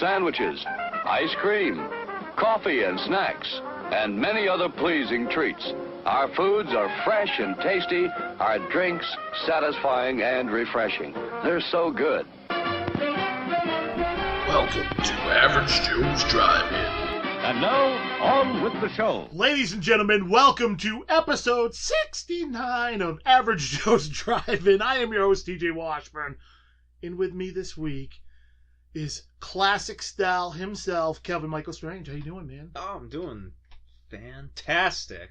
sandwiches, ice cream, coffee and snacks, and many other pleasing treats. Our foods are fresh and tasty, our drinks satisfying and refreshing. They're so good. Welcome to Average Joe's Drive-In. And now, on with the show. Ladies and gentlemen, welcome to episode 69 of Average Joe's Drive-In. I am your host, TJ Washburn. And with me this week is classic style himself, Kalvin Michael Strange. How you doing, man? Oh, I'm doing fantastic.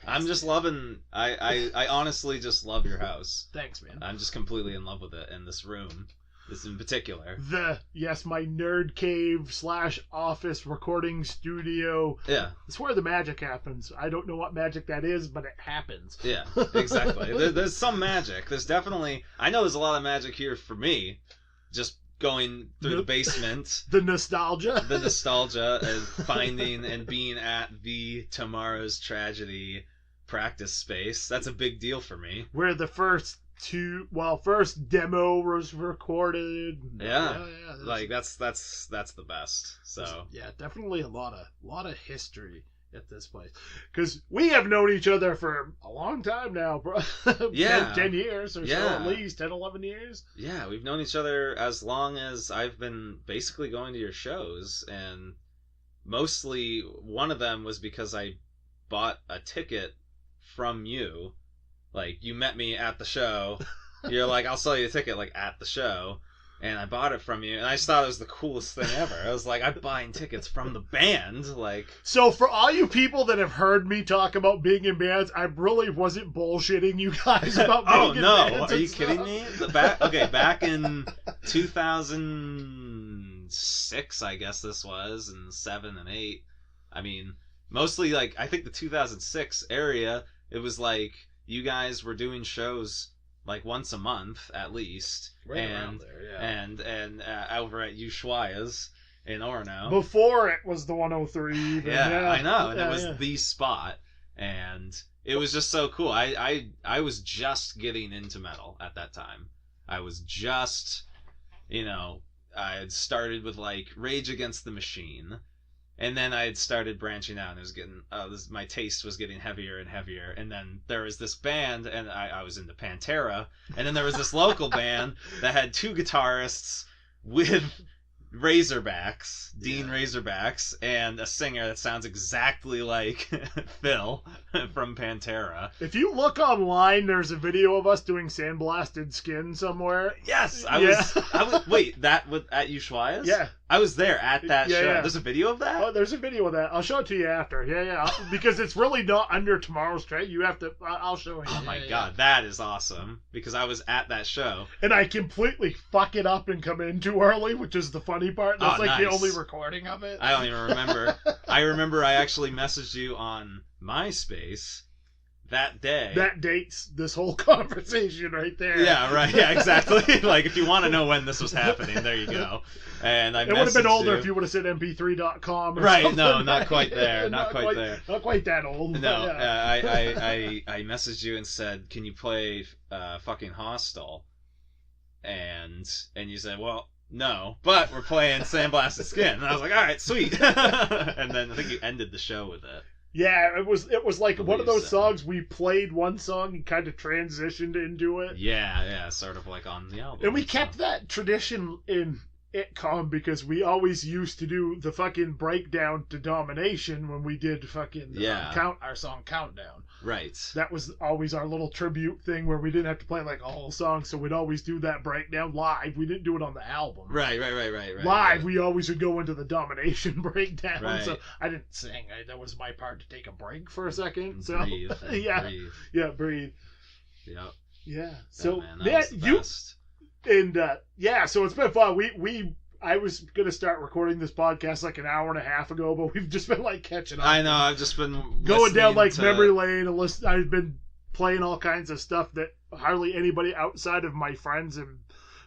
I'm just loving, I honestly just love your house. Thanks, man. I'm just completely in love with it, and this room, this in particular. My nerd cave / office recording studio. Yeah. It's where the magic happens. I don't know what magic that is, but it happens. Yeah, exactly. There's some magic. There's definitely, I know there's a lot of magic here for me, just going through the basement. The nostalgia and finding and being at the Tomorrow's Tragedy practice space. That's a big deal for me. Where the first demo was recorded. Yeah. Like that's the best. So yeah, definitely a lot of history at this place, because we have known each other for a long time now, bro. Yeah. 10 years or so, at least 10, 11 years. Yeah, we've known each other as long as I've been basically going to your shows, and mostly one of them was because I bought a ticket from you. Like, you met me at the show. You're like, I'll sell you a ticket, like, at the show. And I bought it from you, and I just thought it was the coolest thing ever. I was like, I'm buying tickets from the band, like... So for all you people that have heard me talk about being in bands, I really wasn't bullshitting you guys about being in bands. Oh, no, are you kidding me? Back in 2006, I guess this was, and 7 and 8. I mean, mostly, like, I think the 2006 area, it was like, you guys were doing shows like once a month at least, around there, yeah. and over at Ushuaia's in Orono. Before it was the 103 even. Yeah, I know, and it was the spot, and it was just so cool. I was just getting into metal at that time. I was just, I had started with like Rage Against the Machine. And then I had started branching out, and it was getting my taste was getting heavier and heavier. And then there was this band, and I was into Pantera. And then there was this local band that had 2 guitarists with Razorbacks, Dean Razorbacks, and a singer that sounds exactly like Phil from Pantera. If you look online, there's a video of us doing Sandblasted Skin somewhere. Yes, I was. Wait, that was at Ushuaia's? Yeah. I was there at that show. Yeah. There's a video of that? Oh, there's a video of that. I'll show it to you after. Yeah. Because it's really not under Tomorrow's Trade. You have to... I'll show you. Oh, my God. That is awesome. Because I was at that show. And I completely fuck it up and come in too early, which is the funny part. That's the only recording of it. I don't even remember. I remember I actually messaged you on MySpace that day. That dates this whole conversation right there. Yeah, right. Yeah, exactly. Like, if you want to know when this was happening, there you go. And it would have been older if you would have said mp3.com. Right, something. no, not quite there. Not quite there. Not quite that old. No, yeah. I messaged you and said, can you play fucking Hostile? And you said, well, no, but we're playing Sandblasted Skin. And I was like, all right, sweet. And then I think you ended the show with it. Yeah, it was like one of those songs we played one song and kind of transitioned into it. Yeah, sort of like on the album. And we kept that tradition in ITCOM because we always used to do the fucking breakdown to Domination when we did fucking our song Countdown. Right. That was always our little tribute thing where we didn't have to play like a whole song, so we'd always do that breakdown live. We didn't do it on the album. Right. Live, we always would go into the Domination breakdown. Right. So I didn't sing. That was my part to take a break for a second. So breathe. breathe. Yep. Yeah. So man, that was the best. And so it's been fun. I was gonna start recording this podcast like an hour and a half ago, but we've just been like catching up. I know. I've just been going down like memory lane and listen. I've been playing all kinds of stuff that hardly anybody outside of my friends and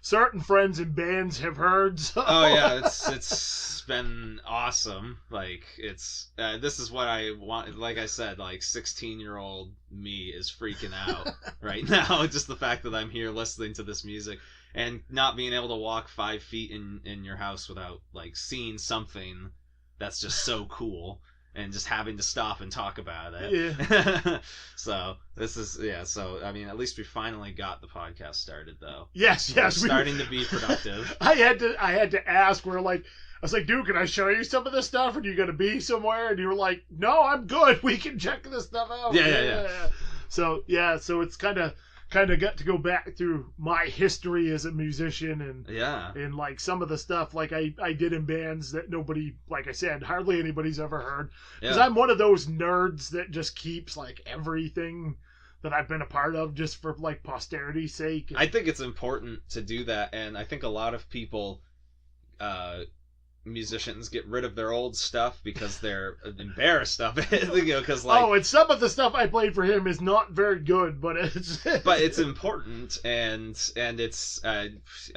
certain friends in bands have heard. So. Oh yeah, it's been awesome. Like it's this is what I want. Like I said, like 16-year-old me is freaking out right now. Just the fact that I'm here listening to this music and not being able to walk 5 feet in your house without like seeing something that's just so cool. And just having to stop and talk about it. Yeah. So this is So I mean, at least we finally got the podcast started, though. Yes. We're starting to be productive. I had to ask. I was like, dude, can I show you some of this stuff? And you gonna be somewhere? And you were like, no, I'm good. We can check this stuff out. Yeah. So it's kind of got to go back through my history as a musician and like some of the stuff like I did in bands that nobody, like I said, hardly anybody's ever heard, because I'm one of those nerds that just keeps like everything that I've been a part of just for like posterity's sake. I think it's important to do that, and I think a lot of people musicians get rid of their old stuff because they're embarrassed of it, because and some of the stuff I played for him is not very good, but it's important, and it's I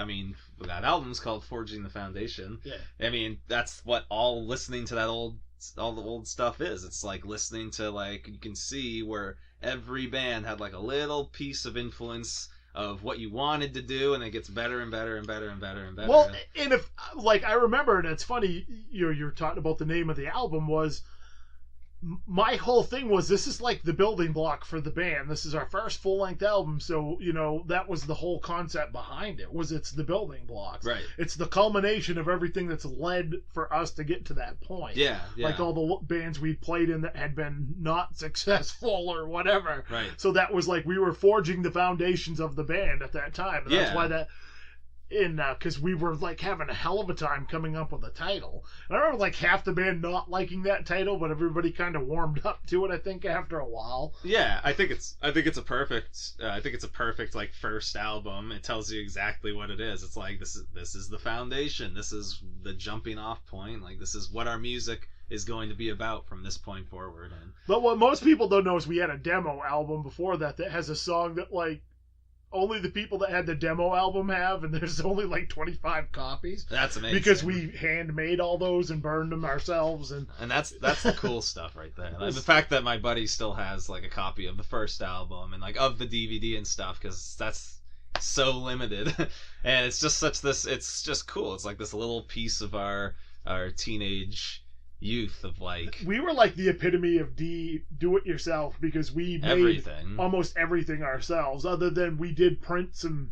mean, that album's called Forging the Foundation. I mean, that's what all listening to that all the old stuff is. It's like listening to, like, you can see where every band had like a little piece of influence of what you wanted to do, and it gets better and better and better and better and better. Well, and if, like, I remember, and it's funny, you're talking about the name of the album, was my whole thing was, this is like the building block for the band. This is our first full-length album, so, that was the whole concept behind it, was it's the building blocks. Right. It's the culmination of everything that's led for us to get to that point. Yeah. Like all the bands we'd played in that had been not successful or whatever. Right. So that was like, we were forging the foundations of the band at that time. And that's why that... because we were like having a hell of a time coming up with a title. And I remember like half the band not liking that title, but everybody kind of warmed up to it, I think, after a while. Yeah, I think it's a perfect like first album. It tells you exactly what it is. It's like, this is the foundation. This is the jumping off point. Like, this is what our music is going to be about from this point forward. But what most people don't know is we had a demo album before that has a song that like only the people that had the demo album have, and there's only like 25 copies. That's amazing. Because we handmade all those and burned them ourselves, and that's the cool stuff right there. Like, the fact that my buddy still has like a copy of the first album and like of the DVD and stuff, because that's so limited, and it's just it's just cool. It's like this little piece of our teenage youth of like, we were like the epitome of do it yourself, because we made everything, almost everything ourselves, other than we did print some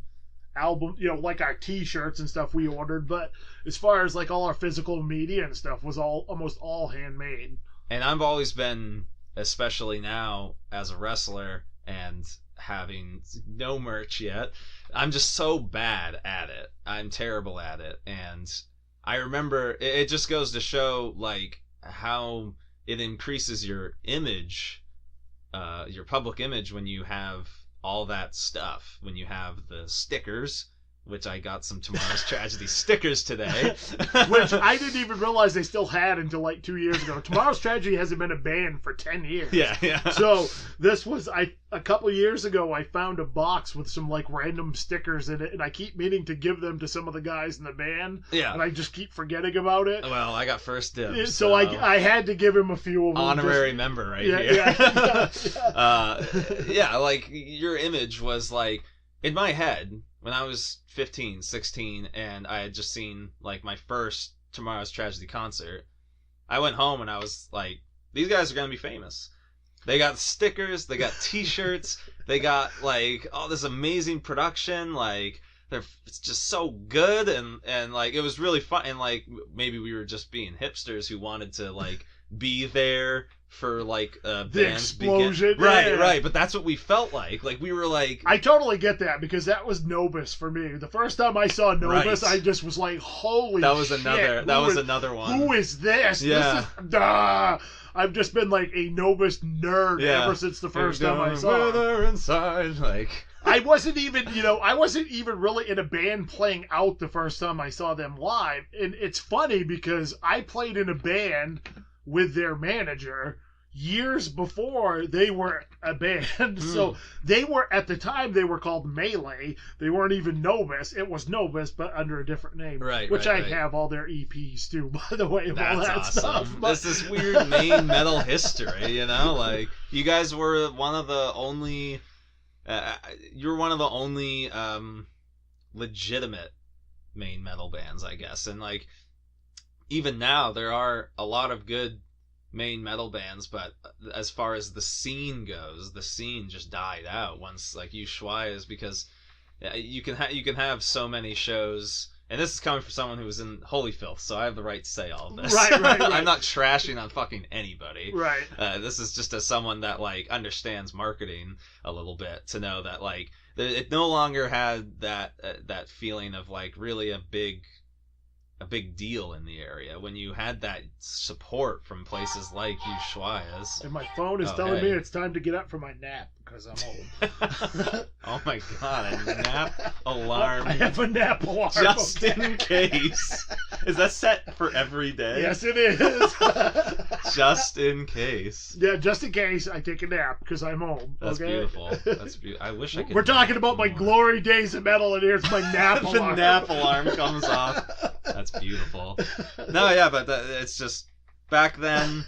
album, like our t-shirts and stuff we ordered, but as far as like all our physical media and stuff was almost all handmade. And I've always been, especially now as a wrestler and having no merch yet, I'm just so bad at it. I'm terrible at it, and I remember it just goes to show like how it increases your image, your public image, when you have all that stuff, when you have the stickers, which I got some Tomorrow's Tragedy stickers today. Which I didn't even realize they still had until like 2 years ago. Tomorrow's Tragedy hasn't been a band for 10 years. Yeah. So this was, a couple years ago, I found a box with some like random stickers in it, and I keep meaning to give them to some of the guys in the band. Yeah. And I just keep forgetting about it. Well, I got first dibs. So I had to give him a few of them. Honorary member right here. Yeah. Like, your image was like, in my head, when I was 15, 16, and I had just seen like my first Tomorrow's Tragedy concert, I went home and I was like, these guys are going to be famous. They got stickers, they got t-shirts, they got like all this amazing production, like it's just so good, and like it was really fun, and like maybe we were just being hipsters who wanted to like be there for like the explosion. Right, but that's what we felt like we were like, I totally get that, because that was Nobis for me. The first time I saw Nobis, I just was like, holy shit, another one. Who is this? Yeah. This is I've just been like a Nobis nerd ever since the first time I saw him. Inside, like, I wasn't even really in a band playing out the first time I saw them live. And it's funny because I played in a band with their manager years before they were a band. So they were, at the time, they were called Melee. They weren't even Novus. It was Novus, but under a different name. Right, which right, I have all their EPs too, by the way, of all That's that awesome. stuff. But... This is weird Maine metal history, you know? Like, you guys were one of the only... you're one of the only legitimate Maine metal bands, I guess. And, like, even now, there are a lot of good Maine metal bands, but as far as the scene goes, the scene just died out once, like, Ushuaia's, because you can have so many shows, and this is coming from someone who was in Holy Filth, so I have the right to say all of this. Right. I'm not trashing on fucking anybody. Right. This is just as someone that, like, understands marketing a little bit, to know that, like, it no longer had that feeling of, like, really a big deal in the area when you had that support from places like Ushuaia's. And my phone is telling me it's time to get up for my nap because I'm old. Oh my god, a nap alarm. I have a nap alarm. Just in case. Is that set for every day? Yes, it is. Just in case. Yeah, just in case I take a nap because I'm home. That's okay? beautiful. That's beautiful. I wish I could. We're talking about my glory days of metal, and here's my nap the alarm. nap alarm comes off. That's beautiful. No, yeah, but it's just back then.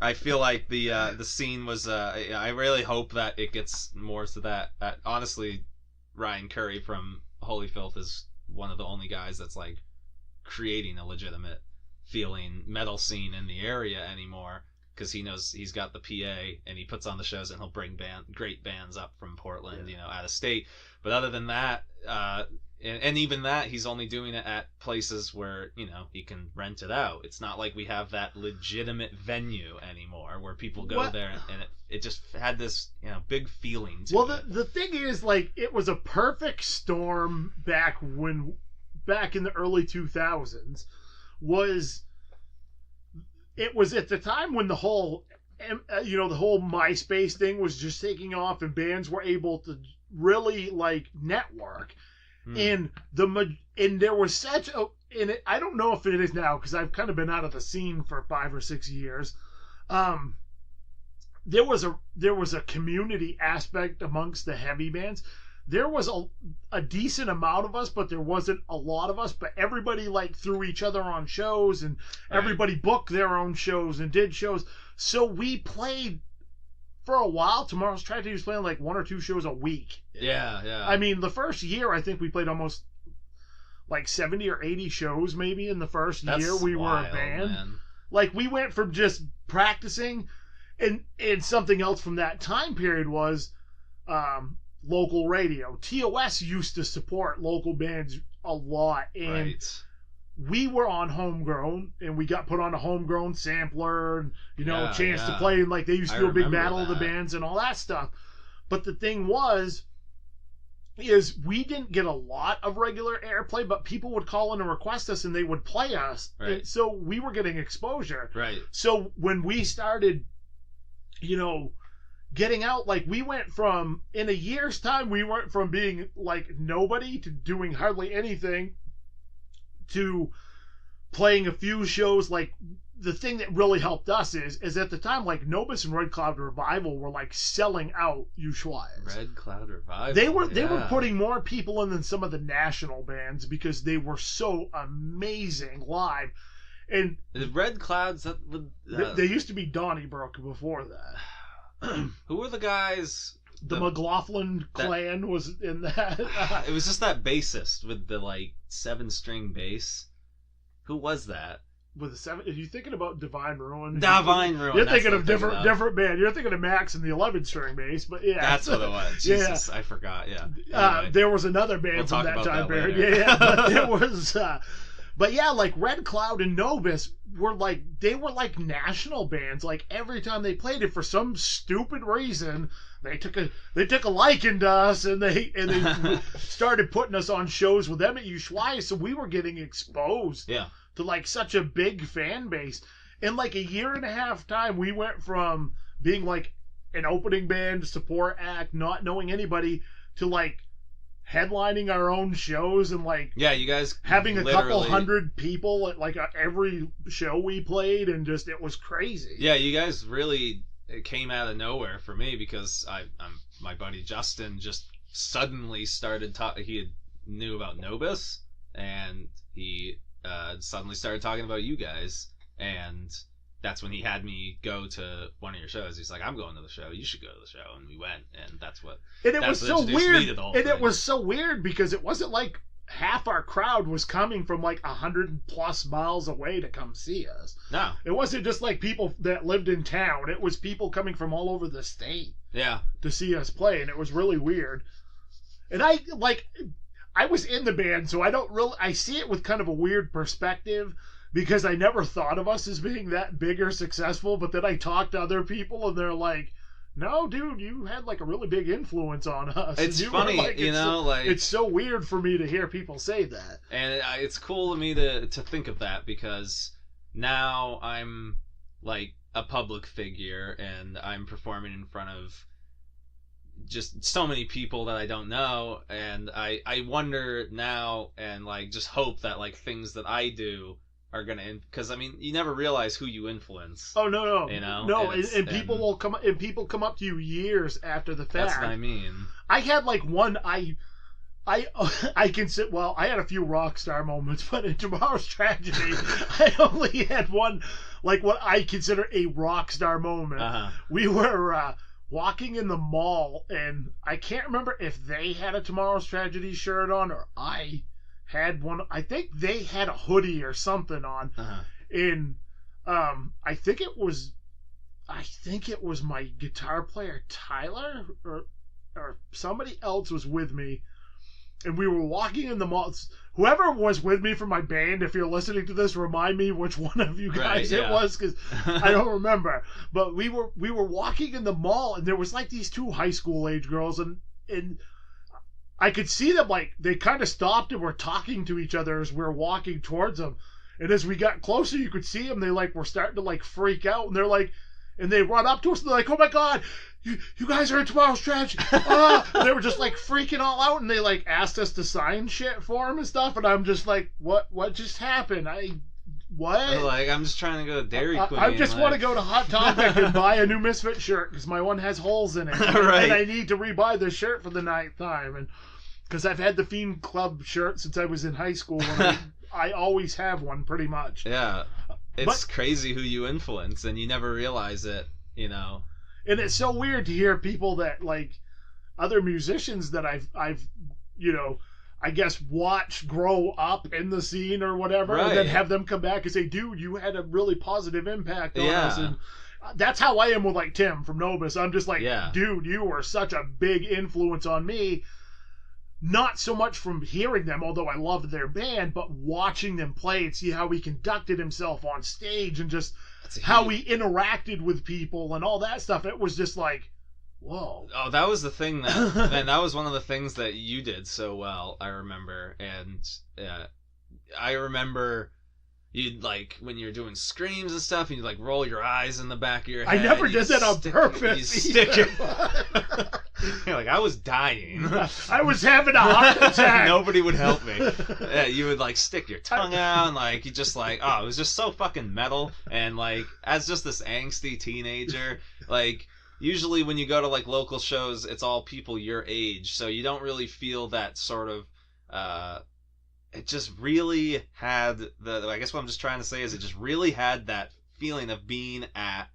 I feel like the scene was. I really hope that it gets more to that. Honestly, Ryan Curry from Holy Filth is one of the only guys that's, like, creating a legitimate feeling metal scene in the area anymore, because he knows he's got the PA and he puts on the shows, and he'll bring great bands up from Portland, you know, out of state. But other than that, and even that, he's only doing it at places where, you know, he can rent it out. It's not like we have that legitimate venue anymore where people go there, and it just had this, you know, big feeling to it. Well, the thing is, like, it was a perfect storm back in the early 2000s. It was at the time when the whole MySpace thing was just taking off, and bands were able to really, like, network. And there was such a, and I don't know if it is now, because I've kind of been out of the scene for 5 or 6 years. There was a community aspect amongst the heavy bands. There was a decent amount of us, but there wasn't a lot of us. But everybody, like, threw each other on shows, and everybody booked their own shows and did shows. So we played for a while. Tomorrow's Tragedy was playing like 1 or 2 shows a week. Yeah. I mean, the first year, I think we played almost like 70 or 80 shows maybe in the first year we were a band. Man. Like, we went from just practicing, and something else from that time period was local radio. TOS used to support local bands a lot, and we were on Homegrown, and we got put on a Homegrown sampler, and, you know, a chance to play, and, like, they used to do a big battle of the bands and all that stuff. But the thing is we didn't get a lot of regular airplay, but people would call in and request us, and they would play us. Right. So we were getting exposure. Right. So when we started, you know, getting out, like, we went from, in a year's time, we went from being, like, nobody to doing hardly anything to playing a few shows. Like, the thing that really helped us is at the time, like, Novus and Red Cloud Revival were, like, selling out Ushuaia's. Red Cloud Revival. They were putting more people in than some of the national bands because they were so amazing live. And the Red Clouds, they used to be Donnybrook before that. Who were the guys? The McLaughlin clan was in that. It was just that bassist with the, like, 7-string bass. Who was that? With the 7, are you thinking about Divine Ruin? Divine Ruin. You're thinking of different band. You're thinking of Max and the 11-string bass, but yeah, that's what it was. Jesus, I forgot. Yeah. Anyway, there was another band from that time period. Yeah, but there was. But yeah, like, Red Cloud and Novus were like national bands. Like, every time they played it, for some stupid reason, they took a liking to us, and they started putting us on shows with them at Ushuaia. So we were getting exposed to, like, such a big fan base. In, like, a year and a half time, we went from being, like, an opening band, support act, not knowing anybody, to, like, headlining our own shows, and, like, you guys having a couple hundred people at, like, every show we played, and just, it was crazy. Yeah, you guys really it came out of nowhere for me because my buddy Justin just suddenly started he had knew about Nobis, and he suddenly started talking about you guys, and that's when he had me go to one of your shows. He's like, I'm going to the show, you should go to the show, and we went, and that's what was so weird. And thing. It was so weird because it wasn't like half our crowd was coming from like 100+ miles away to come see us. No, it wasn't just like people that lived in town. It was people coming from all over the state. Yeah, to see us play, and it was really weird. And I was in the band, so I see it with kind of a weird perspective because I never thought of us as being that big or successful. But then I talk to other people, and they're like, no, dude, you had like a really big influence on us. It's funny, like, it's so weird for me to hear people say that. And it's cool to me to think of that because now I'm like a public figure and I'm performing in front of just so many people that I don't know, and I wonder now and like just hope that like things that I do are gonna, because I mean you never realize who you influence. Oh no, you know, no, and people will come and people come up to you years after the fact. That's what I mean. I had like one I can sit. Well, I had a few rock star moments, but in Tomorrow's Tragedy, I only had one like what I consider a rock star moment. We were walking in the mall, and I can't remember if they had a Tomorrow's Tragedy shirt on or I had one. I think they had a hoodie or something on. And I think it was my guitar player Tyler or somebody else was with me, and we were walking in the mall. Whoever was with me from my band, if you're listening to this, remind me which one of you guys it was, because I don't remember. But we were walking in the mall, and there was like these two high school age girls, and I could see them, like they kind of stopped and were talking to each other as we were walking towards them. And as we got closer, you could see them. They like were starting to like freak out, and they're like, and they run up to us, and they're like, "Oh my God, you guys are in Tomorrow's Tragedy!" They were just like freaking all out, and they like asked us to sign shit for them and stuff. And I'm just like, "What just happened? What?" Like, I'm just trying to go to Dairy Queen. I just want to go to Hot Topic and buy a new Misfit shirt because my one has holes in it, right. And I need to rebuy this shirt for the 9th time, and because I've had the Fiend Club shirt since I was in high school. And I always have one, pretty much. Yeah, it's crazy who you influence, and you never realize it, you know. And it's so weird to hear people that, like, other musicians that I've you know, I guess watched grow up in the scene or whatever, right. And then have them come back and say, "Dude, you had a really positive impact on us." And that's how I am with, like, Tim from Nobis. I'm just like, "Dude, you were such a big influence on me." Not so much from hearing them, although I loved their band, but watching them play and see how he conducted himself on stage and just how he interacted with people and all that stuff. It was just like, whoa. Oh, that was the thing and that was one of the things that you did so well, I remember. And I remember you'd like, when you're doing screams and stuff, and you'd like roll your eyes in the back of your head. I never did that on purpose. You're like, I was dying. I was having a heart attack. Nobody would help me. You would like stick your tongue out, and like you just like, it was just so fucking metal. And like, as just this angsty teenager, like usually when you go to like local shows, it's all people your age, so you don't really feel that sort of. It just really had I guess what I'm just trying to say is it just really had that feeling of being at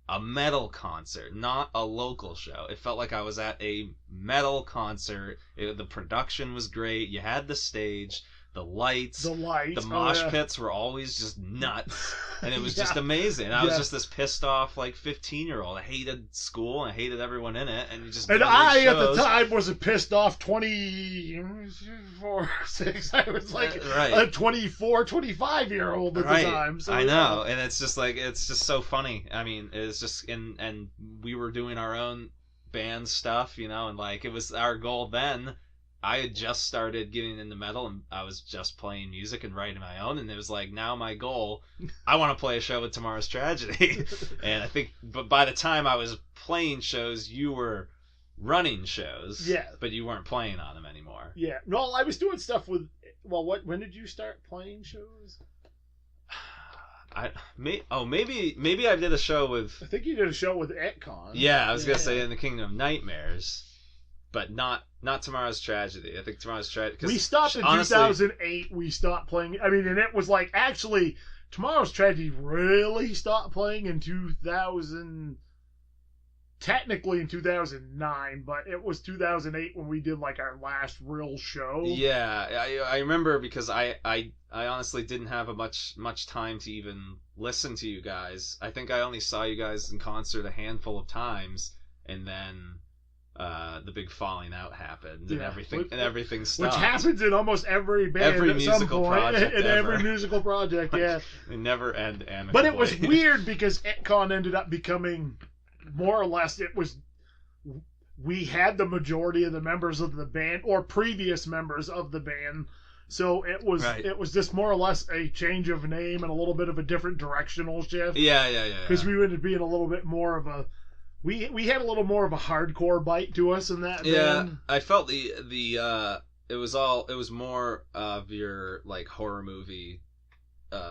a metal concert, not a local show. It felt like I was at a metal concert. The production was great. You had the stage, the lights, the mosh pits were always just nuts, and it was just amazing. I was just this pissed off like 15-year-old. I hated school and I hated everyone in it, and you just. And I at the time was a pissed off 24, 6. I was like a 24, 25-year-old at the time. So, I know, and it's just like it's just so funny. I mean, it's just and we were doing our own band stuff, you know, and like it was our goal then. I had just started getting into metal, and I was just playing music and writing my own, and it was like, now my goal, I want to play a show with Tomorrow's Tragedy. And I think, but by the time I was playing shows, you were running shows, but you weren't playing on them anymore. Yeah, no, I was doing stuff with, when did you start playing shows? maybe I did a show with. I think you did a show with Etcon. Yeah, I was gonna say in the Kingdom of Nightmares, but not Tomorrow's Tragedy. I think Tomorrow's Tragedy. We stopped in 2008. We stopped playing. I mean, and it was like actually Tomorrow's Tragedy really stopped playing in 2000. Technically in 2009, but it was 2008 when we did like our last real show. Yeah, I remember because I honestly didn't have much time to even listen to you guys. I think I only saw you guys in concert a handful of times, and then the big falling out happened, and everything stopped. Which happens in almost every band, every at musical some point, project, in every musical project. Yeah, they never end amicably. But it was weird because Etcon ended up becoming more or less. It was. We had the majority of the members of the band or previous members of the band, so it was just more or less a change of name and a little bit of a different directional shift. Yeah. Because we ended up being a little bit more of a we had a little more of a hardcore bite to us in that band. I felt it was more of your like horror movie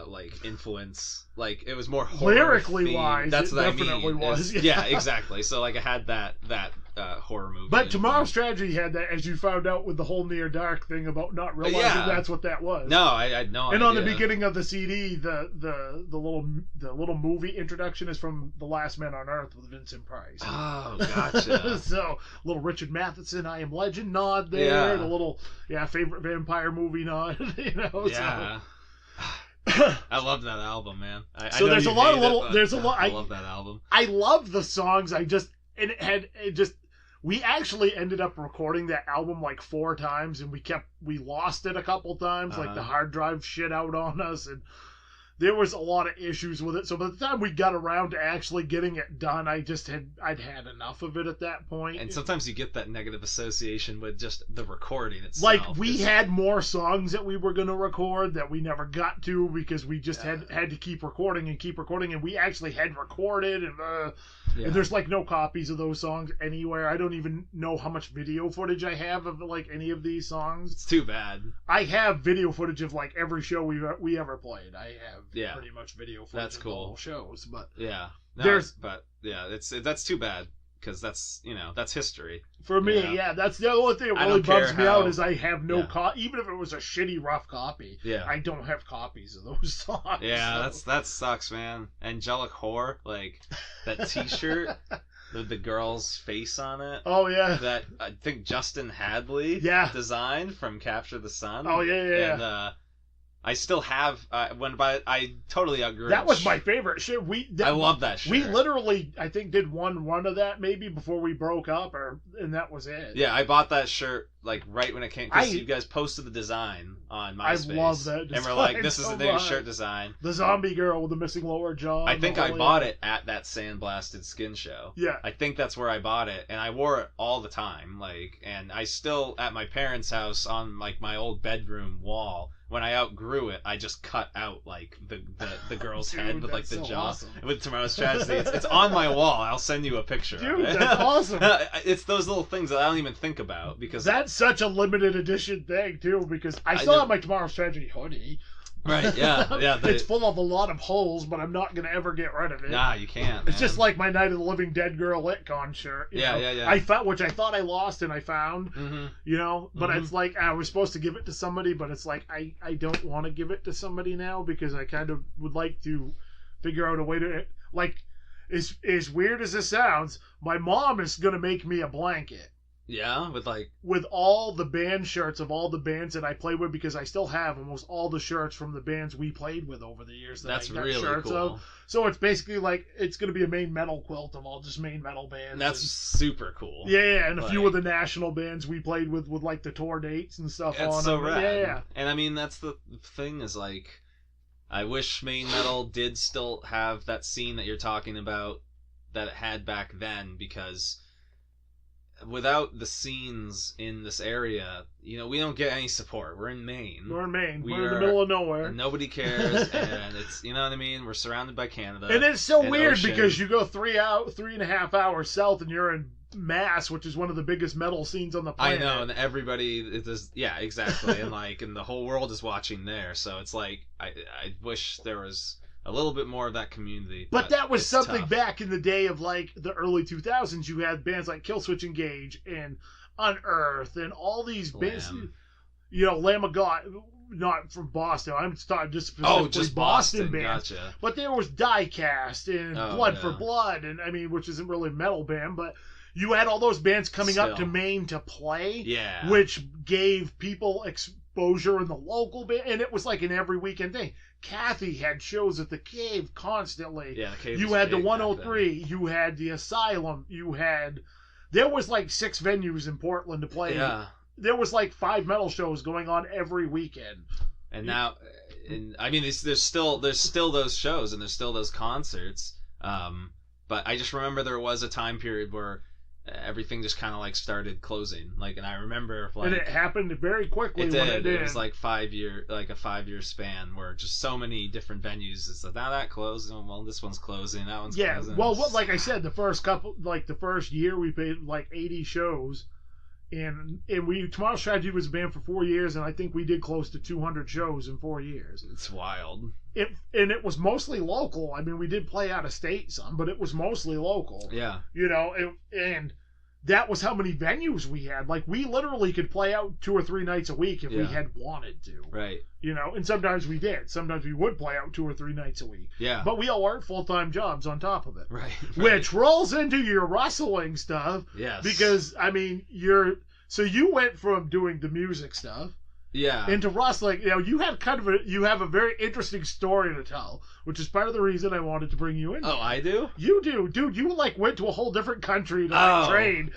like influence, like it was more horror lyrically themed. Wise. That's it what definitely I mean. was. Yeah, exactly. So like I had that horror movie. But Tomorrow's Tragedy had that, as you found out with the whole Near Dark thing about not realizing that's what that was. No, I had no idea. And on the beginning of the CD, the little movie introduction is from The Last Man on Earth with Vincent Price. Oh, gotcha. So little Richard Matheson, I Am Legend nod there, and a little favorite vampire movie nod. Yeah. I love that album, man. I there's a lot of little. There's a lot. I love that album. I love the songs. We actually ended up recording that album like 4 times, and we lost it a couple times, like the hard drive shit out on us, and there was a lot of issues with it. So by the time we got around to actually getting it done, I'd had enough of it at that point. And sometimes you get that negative association with just the recording itself. Like we had more songs that we were going to record that we never got to because we just had to keep recording, and we actually had recorded, and there's like no copies of those songs anywhere. I don't even know how much video footage I have of like any of these songs. It's too bad. I have video footage of like every show we ever played. I have pretty much video footage. That's cool. Of all shows, but that's too bad because that's history for me. Yeah, that's the only thing that really bums me out is I have no even if it was a shitty rough copy. Yeah, I don't have copies of those songs. Yeah, that sucks, man. Angelic Whore, like that T-shirt. With the girl's face on it. Oh yeah. That I think Justin Hadley designed from Capture the Sun. Oh yeah. And I still have I totally outgrew. That was my favorite shirt. I love that shirt. We literally, I think, did one run of that maybe before we broke up, and that was it. Yeah, I bought that shirt like right when it came because you guys posted the design on MySpace. I love that design. And we're like, this is the new shirt design. The zombie girl with the missing lower jaw. I think I bought it at that Sandblasted Skin show. Yeah. I think that's where I bought it, and I wore it all the time. Like, and I still at my parents' house on like my old bedroom wall. When I outgrew it, I just cut out like the girl's head with like the jaw awesome. with Tomorrow's Tragedy. It's on my wall. I'll send you a picture. Dude, of it. That's awesome. It's those little things that I don't even think about because that's such a limited edition thing too. Because I still have my Tomorrow's Tragedy hoodie. Right, yeah. It's full of a lot of holes, but I'm not going to ever get rid of it. Nah, you can't, It's just like my Night of the Living Dead Girl Litcon shirt. Yeah. I found, which I thought I lost and I found, but it's like I was supposed to give it to somebody, but it's like I don't want to give it to somebody now because I kind of would like to figure out a way to, like, as weird as this sounds, my mom is going to make me a blanket. Yeah, with all the band shirts of all the bands that I played with because I still have almost all the shirts from the bands we played with over the years. That's I got really shirts cool. Of. So it's basically like it's going to be a Maine metal quilt of all just Maine metal bands. That's super cool. Yeah, and a few of the national bands we played with like the tour dates and stuff on so them. Rad. Yeah, and I mean that's the thing is like I wish Maine metal did still have that scene that you're talking about that it had back then because. Without the scenes in this area, we don't get any support. We're in Maine. We're in the middle of nowhere. And nobody cares, and it's what I mean. We're surrounded by Canada. And it's so weird because you go 3.5 hours south, and you're in Mass, which is one of the biggest metal scenes on the planet. I know, and everybody is exactly, and and the whole world is watching there. So it's like I wish there was a little bit more of that community. But that was it's something tough. back in the day of like the early 2000s. You had bands like Killswitch Engage and Unearth and all these bands. Lamb. You know, Lamb of God, not from Boston. I'm talking just specifically just Boston Boston. bands. Gotcha. But there was Diecast and Oh, Blood yeah. for Blood, and I mean, which isn't really a metal band, but you had all those bands coming up to Still. Maine to play, Yeah. which gave people exposure in the local band, and it was like an every weekend thing. Kathy had shows at the Cave constantly. Yeah, the Cave You was had the big back then. 103, you had the Asylum, there was like 6 venues in Portland to play. Yeah. There was like 5 metal shows going on every weekend. And now, I mean, there's still those shows and there's still those concerts. But I just remember there was a time period where everything just kind of like started closing. Like, and I remember like And it happened very quickly it when did. it did. It was like a 5-year span where just so many different venues. It's like now that closed. Well, this one's closing. That one's Yeah, closing. well, like I said, the first year we played like 80 shows, and Tomorrow's Tragedy was a band for 4 years, and I think we did close to 200 shows in 4 years. It's wild. It was mostly local. I mean, we did play out of state some, but it was mostly local. Yeah. You know, and that was how many venues we had. Like, we literally could play out 2 or 3 nights a week if we Yeah. had wanted to. Right. You know, and sometimes we did. Sometimes we would play out 2 or 3 nights a week. Yeah. But we all worked full-time jobs on top of it. Right. Which rolls into your wrestling stuff. Yes. Because, I mean, so you went from doing the music stuff yeah. into wrestling. You know, you have a very interesting story to tell, which is part of the reason I wanted to bring you in. Oh, I do? You do, dude. You like went to a whole different country to like, Oh. train.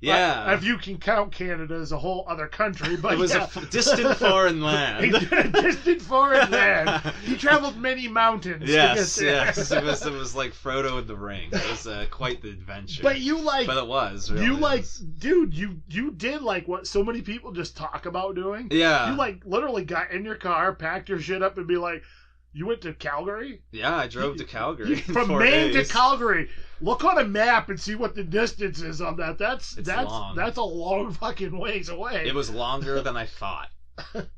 Yeah. If you can count Canada as a whole other country, but It was yeah. a distant foreign land. He did a distant foreign land. He traveled many mountains. Yes, to get there. yes. It was like Frodo in the Ring. It was quite the adventure. But you like, But it was. Really you like, is. dude. You did like what so many people just talk about doing. Yeah. You like literally got in your car, packed your shit up, and be like, you went to Calgary. Yeah, I drove to Calgary. From in 4 Maine days. to Calgary. Look on a map and see what the distance is on that. It's long. That's a long fucking ways away. It was longer than I thought.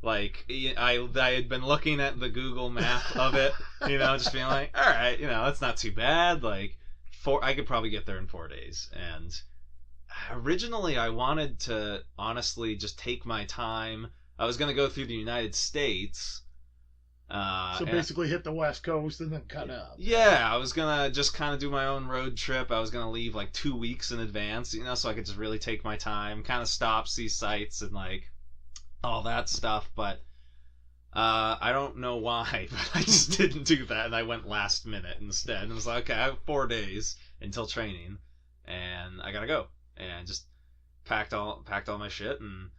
Like, I had been looking at the Google map of it, you know, just being like, all right, you know, that's not too bad. Like, I could probably get there in 4 days. And originally I wanted to honestly just take my time. I was going to go through the United States. So basically hit the West Coast and then cut up. Yeah, I was gonna just kind of do my own road trip. I was gonna leave like 2 weeks in advance, you know, so I could just really take my time, kind of stop, see sights, and like all that stuff. But I don't know why, but I just didn't do that, and I went last minute instead. And I was like, okay, I have 4 days until training, and I gotta go, and just packed all my shit and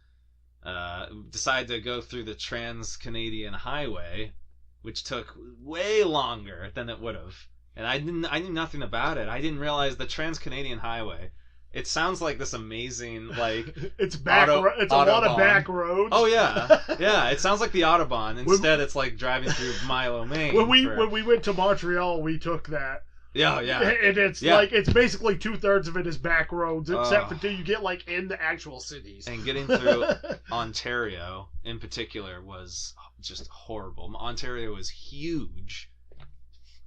decided to go through the Trans-Canadian Highway, which took way longer than it would have. And I knew nothing about it. I didn't realize the Trans-Canadian Highway. It sounds like this amazing, like, it's a lot of Autobahn. back roads. Oh yeah, yeah. It sounds like the Autobahn. Instead, it's like driving through Milo, Maine. When we went to Montreal, we took that. Yeah, yeah. And it's like it's basically 2/3 of it is back roads, except for till you get like in the actual cities. And getting through Ontario in particular was just horrible. Ontario is huge,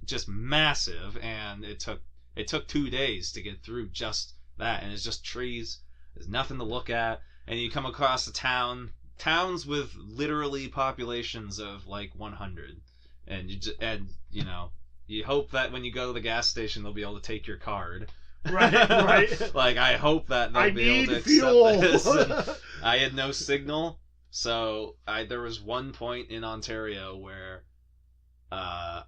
just massive, and it took 2 days to get through just that, and it's just trees. There's nothing to look at, and you come across towns with literally populations of like 100, and you know. You hope that when you go to the gas station, they'll be able to take your card. Right. Like, I hope that they'll be able to accept fuel. this. And I had no signal, so there was one point in Ontario where I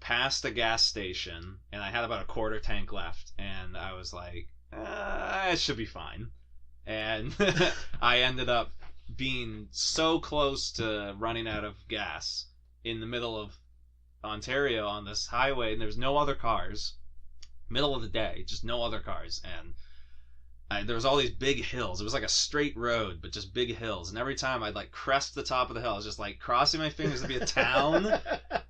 passed a gas station, and I had about a quarter tank left, and I was like, it should be fine. And I ended up being so close to running out of gas in the middle of Ontario on this highway, and there's no other cars, middle of the day, just no other cars, and there was all these big hills. It was like a straight road, but just big hills, and every time I'd like crest the top of the hill, I was just like crossing my fingers to be a town,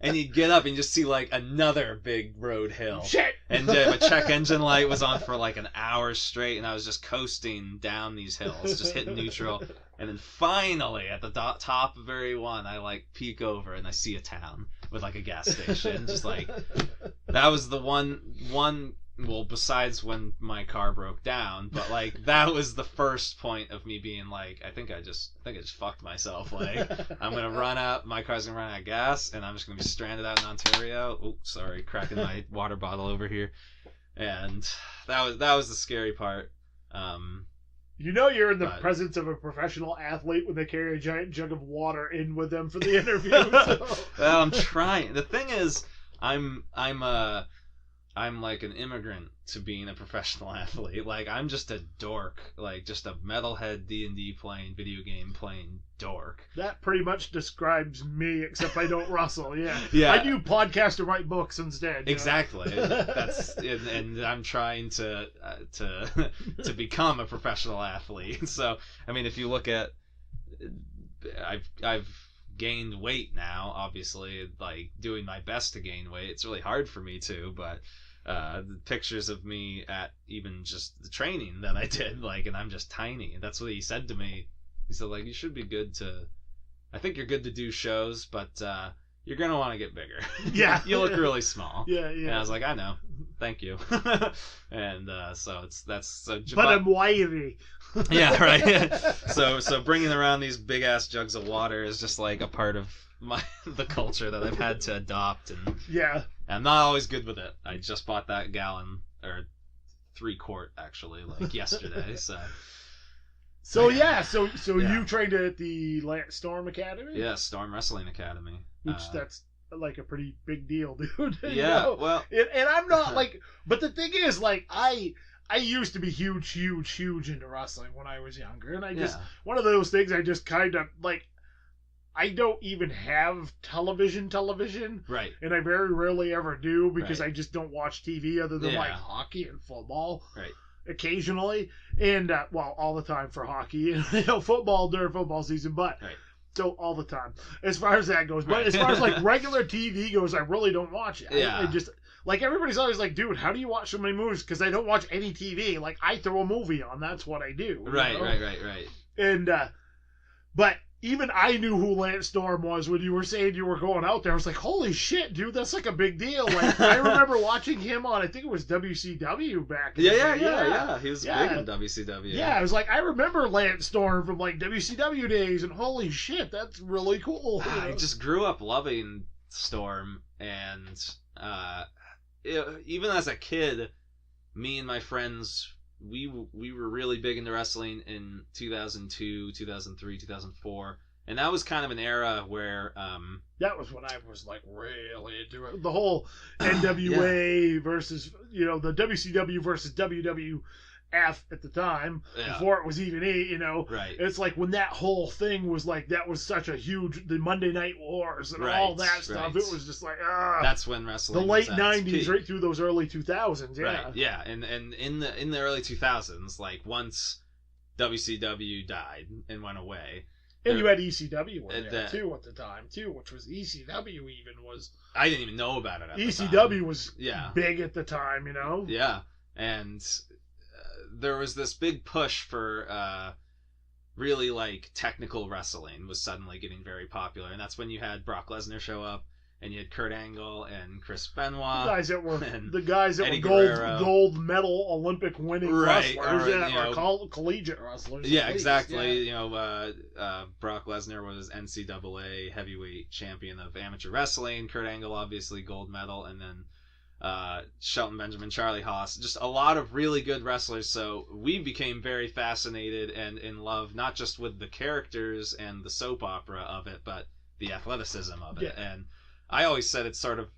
and you'd get up and you just see like another big road hill. Shit! And my check engine light was on for like an hour straight, and I was just coasting down these hills, just hitting neutral. And then finally, at the top of every one, I like peek over and I see a town with like a gas station. Just like, that was the one. Well, besides when my car broke down, but like that was the first point of me being like, I think I just fucked myself. Like, I'm gonna run out, my car's gonna run out of gas, and I'm just gonna be stranded out in Ontario. Oh, sorry, cracking my water bottle over here. And that was the scary part. You know you're in the presence of a professional athlete when they carry a giant jug of water in with them for the interview. So. Well, I'm trying. The thing is, I'm like an immigrant to being a professional athlete. Like, I'm just a dork, like just a metalhead D&D playing, video game playing dork. That pretty much describes me, except I don't wrestle. Yeah. Yeah. I do podcasts and write books instead. Exactly. That's and I'm trying to become a professional athlete. So, I mean, if you look at, I've gained weight now, obviously, like doing my best to gain weight. It's really hard for me to, but the pictures of me at even just the training that I did, like, and I'm just tiny. And that's what he said to me. He said, like, you should be good to, I think you're good to do shows, but you're going to want to get bigger. Yeah. You look really small. Yeah, yeah. And I was like, I know. Thank you. And so but I'm wiry. Yeah, right. So bringing around these big ass jugs of water is just like a part of the culture that I've had to adopt, and yeah, I'm not always good with it. I just bought that gallon or 3-quart actually, like yesterday. So yeah. Yeah. You trained at the Storm Academy? Yeah, Storm Wrestling Academy. Which that's like a pretty big deal, dude. Yeah, you know? well, and I'm not like, but the thing is, like, I used to be huge into wrestling when I was younger, and I just one of those things I just kind of like. I don't even have television, right? And I very rarely ever do because right. I just don't watch TV other than like hockey and football, right? Occasionally, and well, all the time for hockey and football during football season, but. Right. So all the time, as far as that goes. But as far as like regular TV goes, I really don't watch it. Yeah. I just like everybody's always like, dude, how do you watch so many movies? Because I don't watch any TV. Like I throw a movie on. That's what I do. Right. You know? Right. And but even I knew who Lance Storm was when you were saying you were going out there. I was like, holy shit, dude, that's like a big deal. Like I remember watching him on, I think it was WCW back. Yeah. He was big in WCW. Yeah, I was like, I remember Lance Storm from like WCW days, and holy shit, that's really cool. I just grew up loving Storm, and even as a kid, me and my friends, we were really big into wrestling in 2002, 2003, 2004, and that was kind of an era where that was when I was like really into it. The whole NWA versus the WCW versus WWF at the time before it was even right. It's like when that whole thing was like that was such a huge the Monday Night Wars and all that stuff. Right. It was just like that's when wrestling the late was at its 90s peak. right through those early 2000s. Right. Yeah, and in the early 2000s, like once WCW died and went away. And you had ECW in there too at the time too, which was ECW even was. I didn't even know about it at ECW the time. was big at the time, Yeah, and there was this big push for really like technical wrestling was suddenly getting very popular, and that's when you had Brock Lesnar show up, and you had Kurt Angle and Chris Benoit, the guys that were gold medal Olympic winning wrestlers, or collegiate wrestlers. Yeah, exactly. Yeah. Brock Lesnar was NCAA heavyweight champion of amateur wrestling. Kurt Angle, obviously, gold medal, and then Shelton Benjamin, Charlie Haas, just a lot of really good wrestlers. So we became very fascinated and in love, not just with the characters and the soap opera of it, but the athleticism of it. Yeah. And I always said it's sort of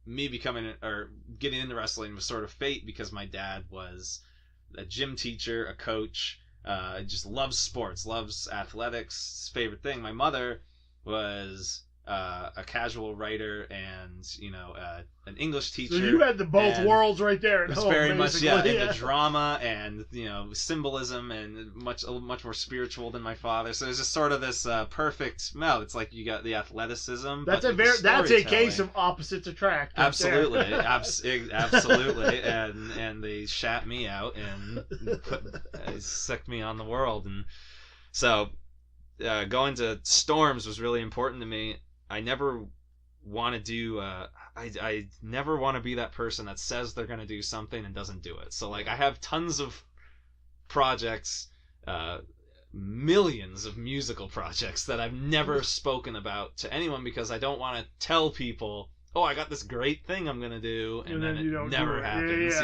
me becoming or getting into wrestling was sort of fate, because my dad was a gym teacher, a coach, just loves sports, loves athletics, his favorite thing. My mother was a casual writer and an English teacher. So you had the both worlds right there. It's very much into drama and symbolism and much more spiritual than my father. So it's just sort of this perfect meld. It's like you got the athleticism. That's a case of opposites attract. Right absolutely, absolutely. And they shat me out and sicked me on the world, and so going to Storms was really important to me. I never want to do I never want to be that person that says they're going to do something and doesn't do it. So like I have tons of projects, millions of musical projects that I've never spoken about to anyone because I don't want to tell people, oh, I got this great thing I'm going to do, and then it never happens,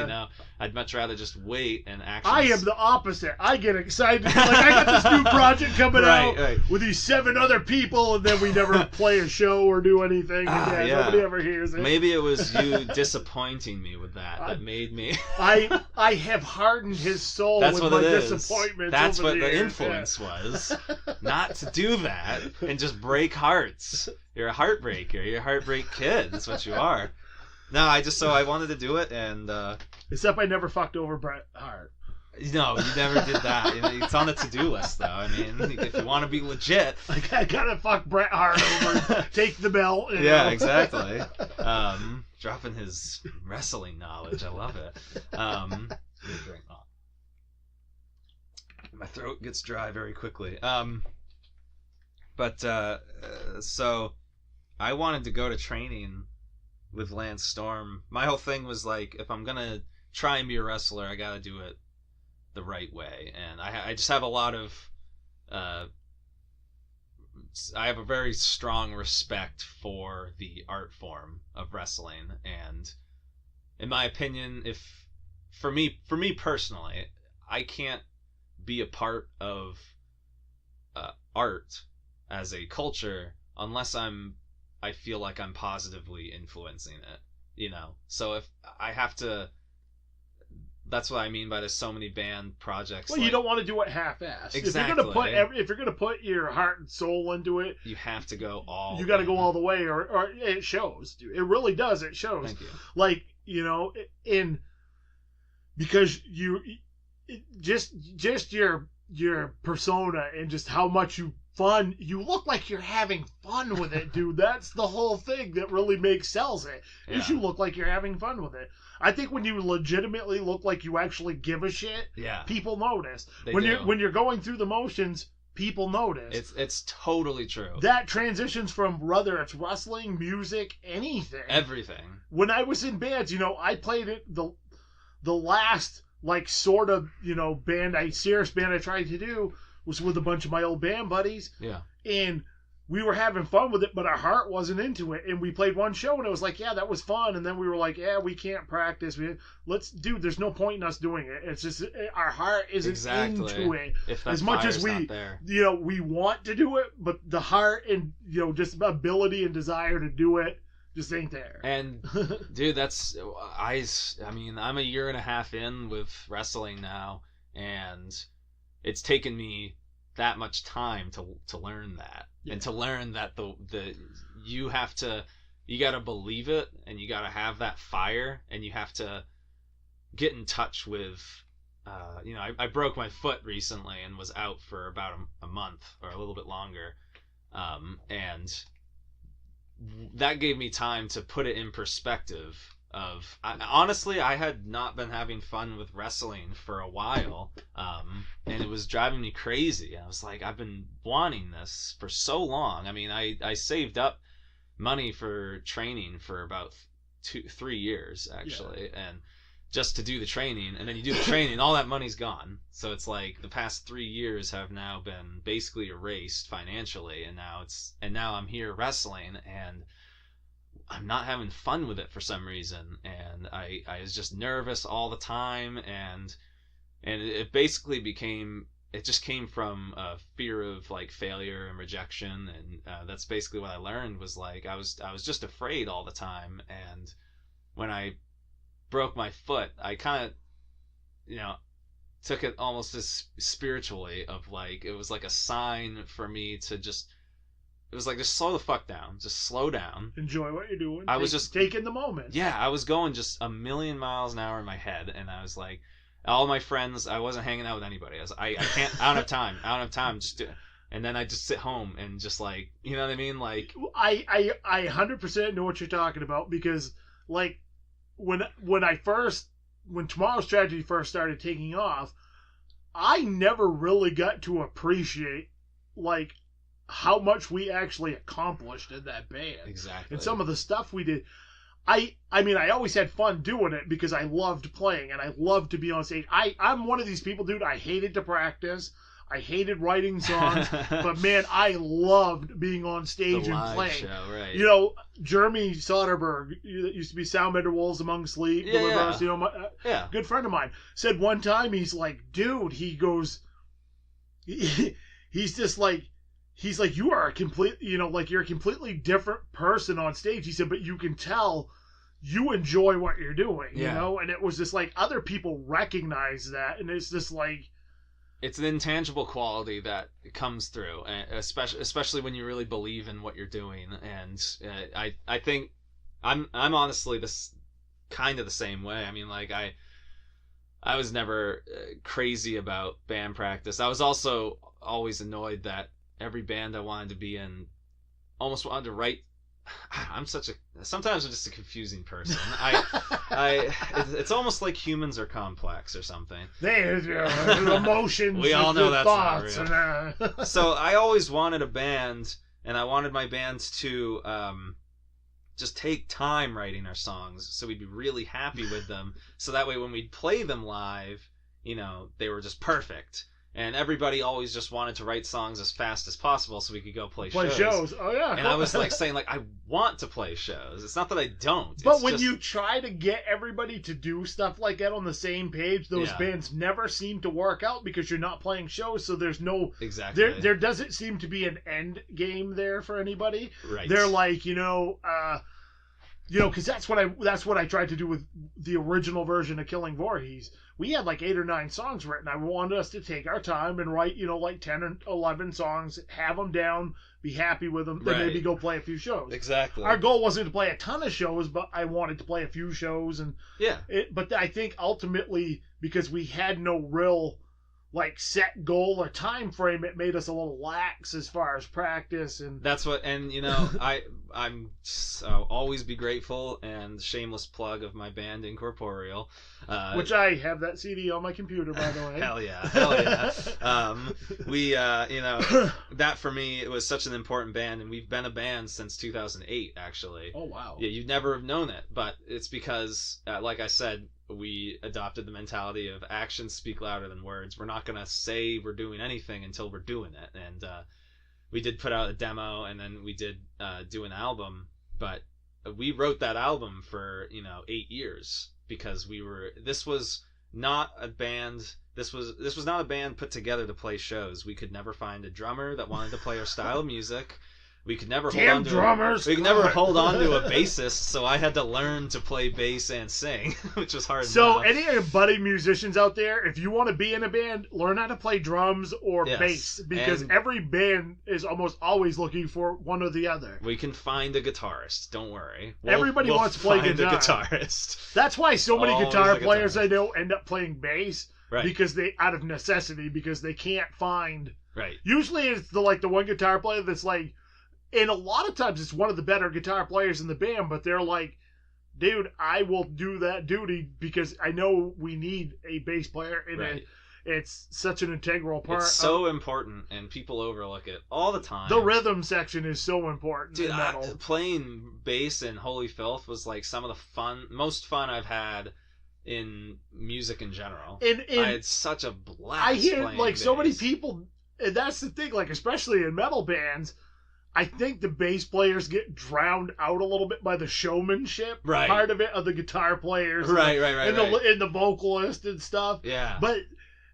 I'd much rather just wait and actually... I am the opposite. I get excited. Like, I got this new project coming out with these 7 other people, and then we never play a show or do anything. Nobody ever hears it. Maybe it was you disappointing me with that made me... I have hardened his soul with my disappointment. That's what the influence was. Not to do that and just break hearts. You're a heartbreaker. You're a heartbreak kid. That's what you are. No, I wanted to do it, and except I never fucked over Bret Hart. No, you never did that. It's on the to-do list, though. I mean, if you want to be legit, I gotta fuck Bret Hart over, take the belt. Yeah, exactly. Dropping his wrestling knowledge, I love it. Drink. My throat gets dry very quickly. So I wanted to go to training with Lance Storm. My whole thing was like, if I'm gonna try and be a wrestler, I gotta do it the right way. And I just have a lot of I have a very strong respect for the art form of wrestling, and in my opinion, for me personally, I can't be a part of art as a culture unless I feel like I'm positively influencing it, So if I have to, that's what I mean by there's so many band projects. Well, you don't want to do it half-assed. Exactly. If you're gonna put your heart and soul into it, you have to go all. You got to go all the way, or it shows. It really does. It shows. Thank you. Like because just your persona and just how much you look like you're having fun with it, dude. That's the whole thing that really sells it. Is you look like you're having fun with it. I think when you legitimately look like you actually give a shit, people notice. When you're going through the motions, people notice. It's totally true. That transitions from whether it's wrestling, music, anything. Everything. When I was in bands, I played it the last sort of serious band I tried to do was with a bunch of my old band buddies. Yeah. And we were having fun with it, but our heart wasn't into it. And we played one show, and it was like, yeah, that was fun. And then we were like, yeah, we can't practice. There's no point in us doing it. It's just our heart isn't into it as much as we want to do it, but the heart and just ability and desire to do it just ain't there. And dude, I'm a year and a half in with wrestling now, and it's taken me that much time to learn that. And to learn that you gotta believe it, and you gotta have that fire, and you have to get in touch with I broke my foot recently and was out for about a month or a little bit longer, and that gave me time to put it in perspective of honestly, I had not been having fun with wrestling for a while, and it was driving me crazy. I was like, I've been wanting this for so long. I mean, I saved up money for training for about 3 years actually, and just to do the training, and then you do the training, all that money's gone. So it's like the past 3 years have now been basically erased financially, and now I'm here wrestling, and I'm not having fun with it for some reason, and I was just nervous all the time, and it basically just came from a fear of failure and rejection, and that's basically what I learned was I was just afraid all the time. And when I broke my foot, I kind of took it almost as spiritually of it was like a sign for me to just it was like, just slow the fuck down. Just slow down. Enjoy what you're doing. I was just taking the moment. Yeah, I was going just a million miles an hour in my head, and I was like, all my friends, I wasn't hanging out with anybody. I can't, I don't have time. I don't have time. Just do it. And then I just sit home and just like, you know what I mean? Like, I 100% know what you're talking about, because like when Tomorrow's Tragedy first started taking off, I never really got to appreciate like how much we actually accomplished in that band. Exactly. And some of the stuff we did. I mean, I always had fun doing it because I loved playing and I loved to be on stage. I'm one of these people, dude. I hated to practice. I hated writing songs, but man, I loved being on stage the and live playing. show, right? You know, Jeremy Soderbergh, that used to be Soundbender Wolves Among Sleep, Yeah. you know, Yeah. good friend of mine, said one time, he's like, dude, he goes, he's just like, he's like, you are a complete, you know, like you're a completely different person on stage. He said, but you can tell you enjoy what you're doing, you know? And it was just like other people recognize that, and it's just like, it's an intangible quality that comes through, especially when you really believe in what you're doing. And I think I'm honestly this kind of the same way. I mean, like I was never crazy about band practice. I was also always annoyed that every band I wanted to be in almost wanted to write. Sometimes I'm just a confusing person. It's almost like humans are complex or something. There's emotions. We all know that's thoughts not real. and, So I always wanted a band, and I wanted my bands to just take time writing our songs, so we'd be really happy with them. So that way, when we'd play them live, you know, they were just perfect. And everybody always just wanted to write songs as fast as possible so we could go play shows. Oh, yeah. And I was like saying, like, I want to play shows. It's not that I don't. But when you try to get everybody to do stuff like that on the same page, those bands never seem to work out because you're not playing shows, so there's no... Exactly. There doesn't seem to be an end game there for anybody. Right. They're like, you know, because that's what I tried to do with the original version of Killing Voorhees. We had like 8 or 9 songs written. I wanted us to take our time and write, you know, like 10 or 11 songs, have them down, be happy with them, then maybe go play a few shows. Exactly. Our goal wasn't to play a ton of shows, but I wanted to play a few shows. And but I think ultimately, because we had no real like set goal or time frame, it made us a little lax as far as practice. And that's what, and you know, I'm always be grateful, and shameless plug of my band Incorporeal, which I have that CD on my computer, by the way. Hell yeah. We you know, that for me, it was such an important band, and we've been a band since 2008 actually. Oh wow. Yeah, you'd never have known it, but it's because like I said, we adopted the mentality of actions speak louder than words. We're not going to say we're doing anything until we're doing it. And we did put out a demo, and then we did do an album, but we wrote that album for, you know, 8 years, because this was not a band put together to play shows. We could never find a drummer that wanted to play our style of music. We could never hold on to a bassist, so I had to learn to play bass and sing, which was hard. So any budding musicians out there, if you want to be in a band, learn how to play drums or bass, because every band is almost always looking for one or the other. We can find a guitarist, don't worry. Everybody wants to play guitar. A guitarist. That's why so many guitar players I know end up playing bass, right? Because out of necessity, because they can't find. Right. Usually it's the one guitar player that's like. And a lot of times it's one of the better guitar players in the band, but they're like, dude, I will do that duty because I know we need a bass player, and it's such an integral part. It's so important, and people overlook it all the time. The rhythm section is so important. Dude, in metal. Playing bass in Holy Filth was like some of the most fun I've had in music in general. And I had such a blast. I hear playing like bass. So many people, and that's the thing, like especially in metal bands, I think the bass players get drowned out a little bit by the showmanship part of it, of the guitar players, and the vocalist and stuff. Yeah, but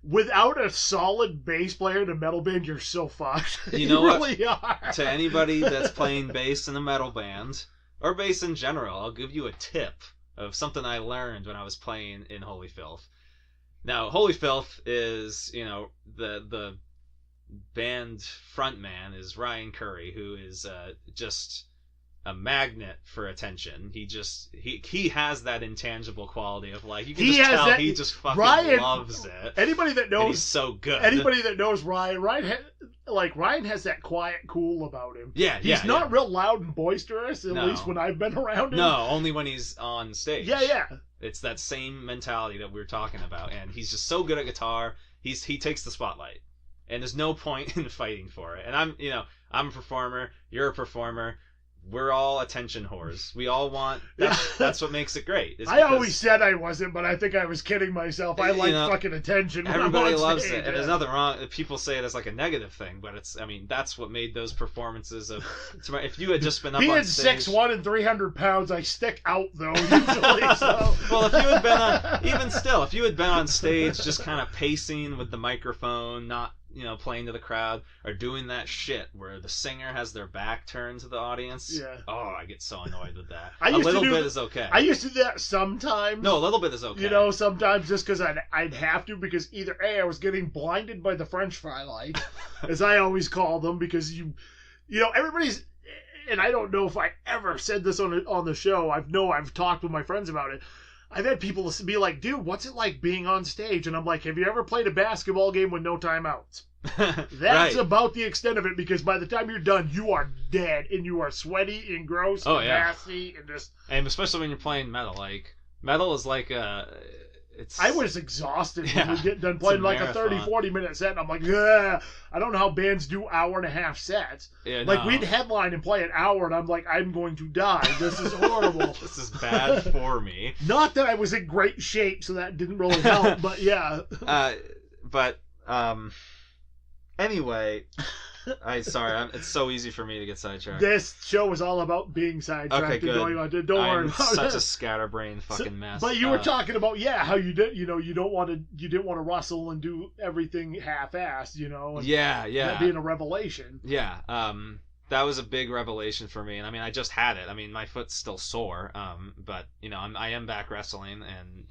without a solid bass player in a metal band, you're so fucked. You know really are. To anybody that's playing bass in a metal band or bass in general, I'll give you a tip of something I learned when I was playing in Holy Filth. Now, Holy Filth is, you know, the band frontman is Ryan Curry, who is just a magnet for attention. He has that intangible quality of like you can just tell that, he just fucking loves it. Anybody that knows, he's so good. Anybody that knows Ryan has that quiet cool about him. Yeah, he's not real loud and boisterous. At least when I've been around him. No, only when he's on stage. Yeah. It's that same mentality that we were talking about, and he's just so good at guitar. He takes the spotlight, and there's no point in fighting for it. And I'm a performer. You're a performer. We're all attention whores. We all want. That's what makes it great. I always said I wasn't, but I think I was kidding myself. I like fucking attention. Everybody loves it, and there's nothing wrong. People say it as like a negative thing, but that's what made those performances of. If you had just been up on stage, 6'1" and 300 pounds, I stick out though usually. So. Well, if you had been on stage, just kind of pacing with the microphone, not playing to the crowd, or doing that shit where the singer has their back turned to the audience. Yeah. Oh, I get so annoyed with that. A little bit is okay. I used to do that sometimes. No, a little bit is okay. Sometimes just because I'd have to, because either A, I was getting blinded by the French fry light, as I always call them, because everybody's, and I don't know if I ever said this on the show. I've talked with my friends about it. I've had people be like, dude, what's it like being on stage? And I'm like, have you ever played a basketball game with no timeouts? That's about the extent of it, because by the time you're done, you are dead, and you are sweaty and gross and nasty and just... And especially when you're playing metal. Like, metal is like I was exhausted when we get done playing like a 30-40 minute set, and I'm like, ugh. I don't know how bands do hour-and-a-half sets. Yeah, like, we'd headline and play an hour, and I'm like, I'm going to die. This is horrible. This is bad for me. Not that I was in great shape, so that didn't really help, but yeah. Anyway, it's so easy for me to get sidetracked. This show is all about being sidetracked. Okay, good. Going on. Don't worry about it. Such a scatterbrained fucking mess. But you were talking about how you did. You didn't want to rustle and do everything half-assed. And that being a revelation. Yeah. That was a big revelation for me, and I just had it. My foot's still sore, but I am back wrestling, and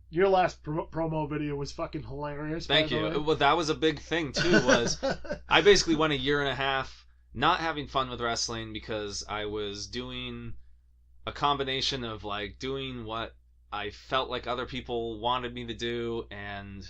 Your last promo video was fucking hilarious. Thank you. Well, that was a big thing too. Was I basically went a year and a half not having fun with wrestling because I was doing a combination of like doing what I felt like other people wanted me to do, and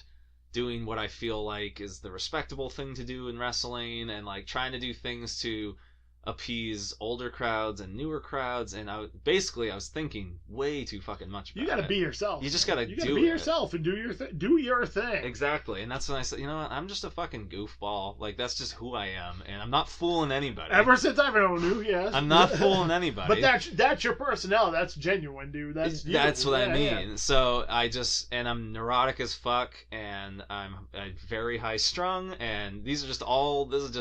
doing what I feel like is the respectable thing to do in wrestling, and like trying to do things to appease older crowds and newer crowds, and I was thinking way too fucking much about it. You gotta be yourself. You just gotta be yourself and do your thing. Exactly, and that's when I said, I'm just a fucking goofball. Like, that's just who I am, and I'm not fooling anybody. Ever since I've known you, yes. I'm not fooling anybody. But that's your personality. That's genuine, dude. That's what I mean. Yeah. So I'm neurotic as fuck, and I'm very high strung, and this is just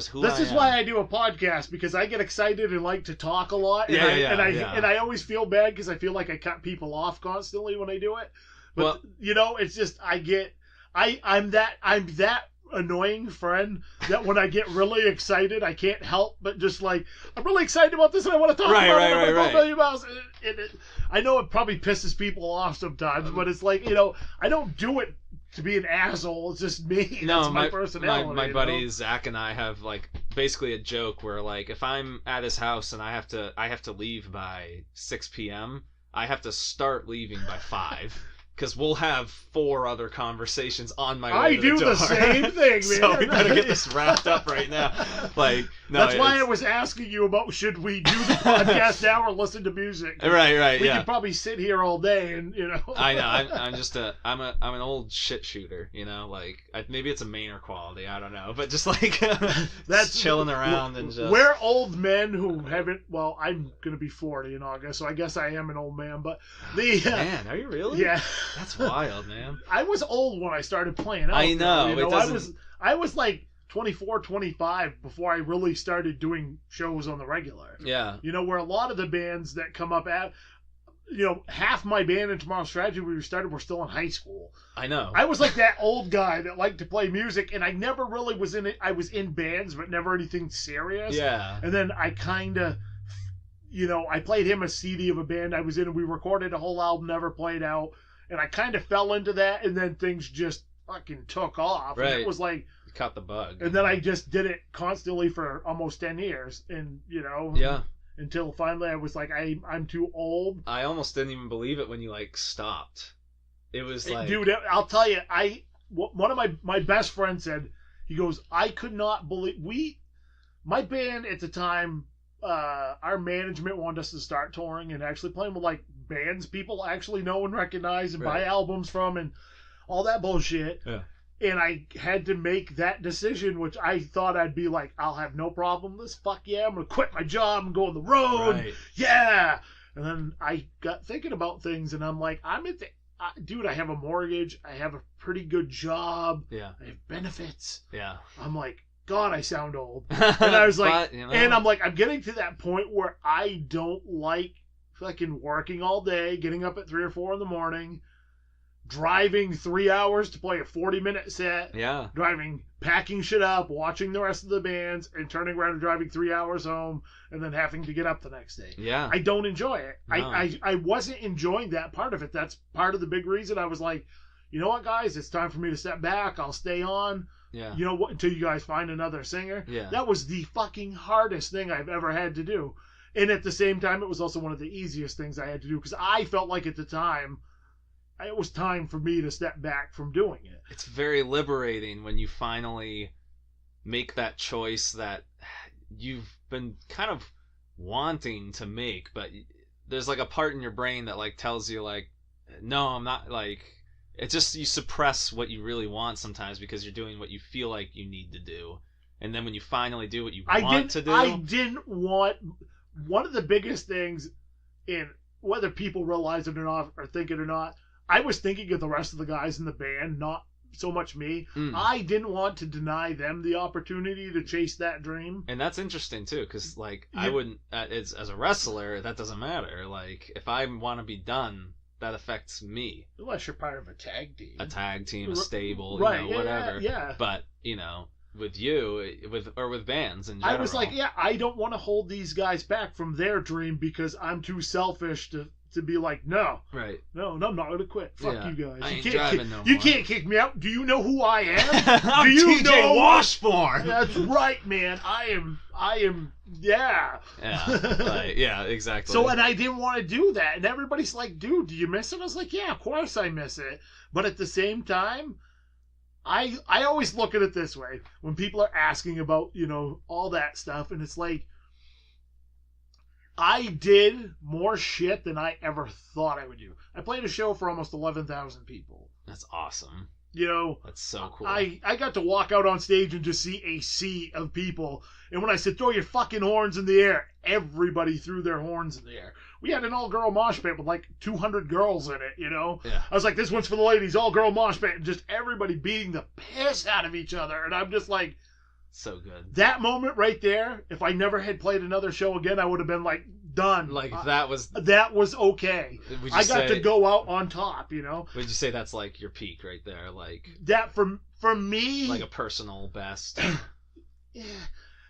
who I am. This is why I do a podcast, because I get excited and like to talk a lot, and I always feel bad because I feel like I cut people off constantly when I do it. But it's just I'm that annoying friend that when I get really excited, I can't help but just like, I'm really excited about this and I want to talk about it. Right. I know it probably pisses people off sometimes, but it's like, I don't do it to be an asshole. It's just me. No, that's my personality. My buddy Zach and I have like basically a joke where like if I'm at his house and I have to leave by 6 p.m., I have to start leaving by 5. Because we'll have 4 other conversations on my way to the door. I do the same thing, man. So we better get this wrapped up right now. Like, no, that's why I was asking you about should we do the podcast now or listen to music? Right. We could probably sit here all day and I know. I'm an old shit shooter. Like maybe it's a Mainer quality. I don't know, but just like that's chilling around and just. We're old men who haven't. Well, I'm gonna be 40 in August, so I guess I am an old man. But man, are you really? Yeah. That's wild, man. I was old when I started playing out. I know. I was like 24, 25 before I really started doing shows on the regular. Yeah. Where a lot of the bands that come up at, half my band in Tomorrow's Tragedy we started were still in high school. I know. I was like that old guy that liked to play music, and I never really was in it. I was in bands, but never anything serious. Yeah. And then I kind of... I played him a CD of a band I was in, and we recorded a whole album, never played out. And I kind of fell into that, and then things just fucking took off. Right. And it was like cut the bug. And then I just did it constantly for almost 10 years. And, Yeah. Until finally I was like, I'm too old. I almost didn't even believe it when you, like, stopped. It was like... Dude, I'll tell you, one of my best friends said, he goes, I could not believe... My band at the time, our management wanted us to start touring and actually playing with, like, bands people actually know and recognize and buy albums from and all that bullshit. Yeah. And I had to make that decision, which I thought I'd be like, I'll have no problem with this. Fuck yeah, I'm going to quit my job and go on the road. Right. Yeah. And then I got thinking about things, and I'm like, dude, I have a mortgage. I have a pretty good job. Yeah. I have benefits. Yeah. I'm like, God, I sound old. And I was like, But, and I'm like, I'm getting to that point where I don't like fucking working all day, getting up at 3 or 4 in the morning, driving 3 hours to play a 40-minute set, packing shit up, watching the rest of the bands, and turning around and driving 3 hours home, and then having to get up the next day. Yeah. I don't enjoy it. No. I wasn't enjoying that part of it. That's part of the big reason I was like, you know what, guys, it's time for me to step back. I'll stay on. Yeah. You know what? Until you guys find another singer. Yeah. That was the fucking hardest thing I've ever had to do. And at the same time, it was also one of the easiest things I had to do because I felt like at the time, it was time for me to step back from doing it. It's very liberating when you finally make that choice that you've been kind of wanting to make, but there's like a part in your brain that like tells you like, no, I'm not, like, it's just you suppress what you really want sometimes because you're doing what you feel like you need to do. And then when you finally do what you want to do. I didn't want... One of the biggest things in whether people realize it or not or think it or not, I was thinking of the rest of the guys in the band, not so much me. I didn't want to deny them the opportunity to chase that dream. And that's interesting too, because like I wouldn't, as a wrestler, that doesn't matter. Like if I want to be done, that affects me. Unless you're part of a tag team. A tag team, a stable, right, whatever. Yeah. But, with you, with bands in general. I was like, I don't want to hold these guys back from their dream because I'm too selfish to be like, no. Right. No, I'm not going to quit. Fuck you guys. I ain't driving no more. You can't kick me out. Do you know who I am? I'm Do you TJ know Washburn. That's right, man. I am, yeah. Yeah, exactly. So, and I didn't want to do that. And everybody's like, dude, do you miss it? I was like, yeah, of course I miss it. But at the same time, I always look at it this way. When people are asking about, all that stuff, and it's like, I did more shit than I ever thought I would do. I played a show for almost 11,000 people. That's awesome. That's so cool. I got to walk out on stage and just see a sea of people. And when I said, throw your fucking horns in the air, everybody threw their horns in the air. We had an all-girl mosh pit with like 200 girls in it, Yeah. I was like, this one's for the ladies, all-girl mosh pit. And just everybody beating the piss out of each other. And I'm just like... So good. That moment right there, if I never had played another show again, I would have been like, done. Like that was okay. I got to go out on top, Would you say that's like your peak right there? Like that for me, like a personal best. Yeah.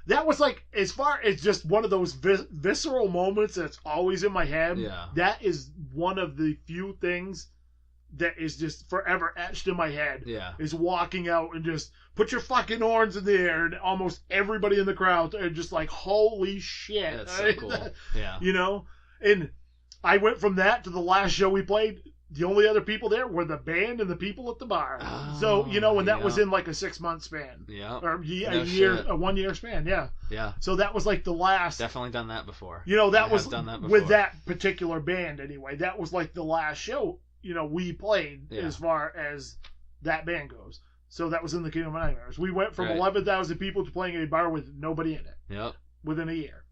That was like, as far as just one of those visceral moments that's always in my head. Yeah. That is one of the few things that is just forever etched in my head. Yeah. Is walking out and just put your fucking horns in the air, and almost everybody in the crowd are just like, holy shit. That's so cool. Yeah. And I went from that to the last show we played. The only other people there were the band and the people at the bar. So, and that was in like a 6-month span. Yeah. Or a 1 year span. Yeah. Yeah. So that was like the last. Definitely done that before. That was done that before. With that particular band anyway. That was like the last show, we played as far as that band goes. So that was in the Kingdom of Nightmares. We went from 11,000 people to playing a bar with nobody in it. Yep. Within a year.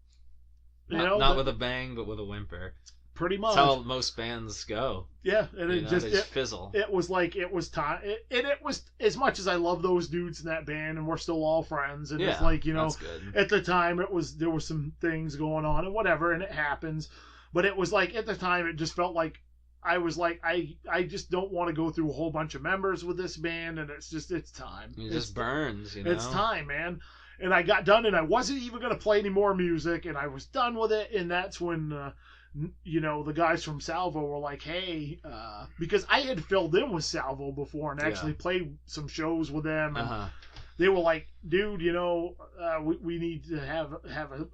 Not with a bang, but with a whimper. Pretty much. That's how most bands go. Yeah, and they just fizzle. It was like it was time, and it was, as much as I love those dudes in that band, and we're still all friends, and it's like that's good. At the time there were some things going on and whatever, and it happens, but it was like at the time it just felt like I was like I just don't want to go through a whole bunch of members with this band, and it's time. It just burns, It's time, man. And I got done, and I wasn't even going to play any more music, and I was done with it, and that's when. The guys from Salvo were like, hey, because I had filled in with Salvo before and actually played some shows with them. And they were like, dude, we need to have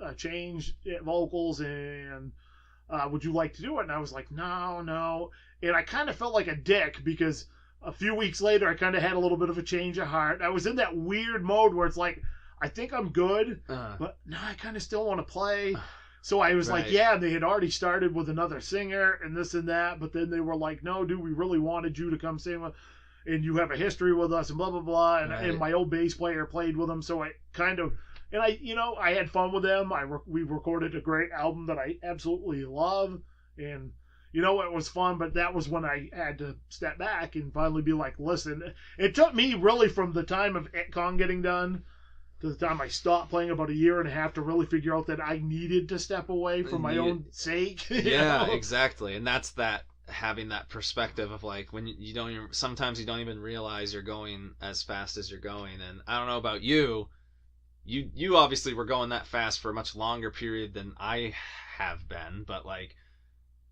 a change at vocals, and would you like to do it? And I was like, no. And I kind of felt like a dick because a few weeks later, I kind of had a little bit of a change of heart. I was in that weird mode where it's like, I think I'm good, but no, I kind of still want to play. So I was like, yeah, and they had already started with another singer and this and that, but then they were like, no, dude, we really wanted you to come sing with, and you have a history with us and blah, blah, blah. And my old bass player played with them. So I kind of, and I had fun with them. We recorded a great album that I absolutely love. And, it was fun, but that was when I had to step back and finally be like, listen, it took me really from the time of Kong getting done to the time I stopped playing about a year and a half to really figure out that I needed to step away for my own sake. Yeah, exactly. And that's having that perspective of like when sometimes you don't even realize you're going as fast as you're going. And I don't know about you. You obviously were going that fast for a much longer period than I have been, but like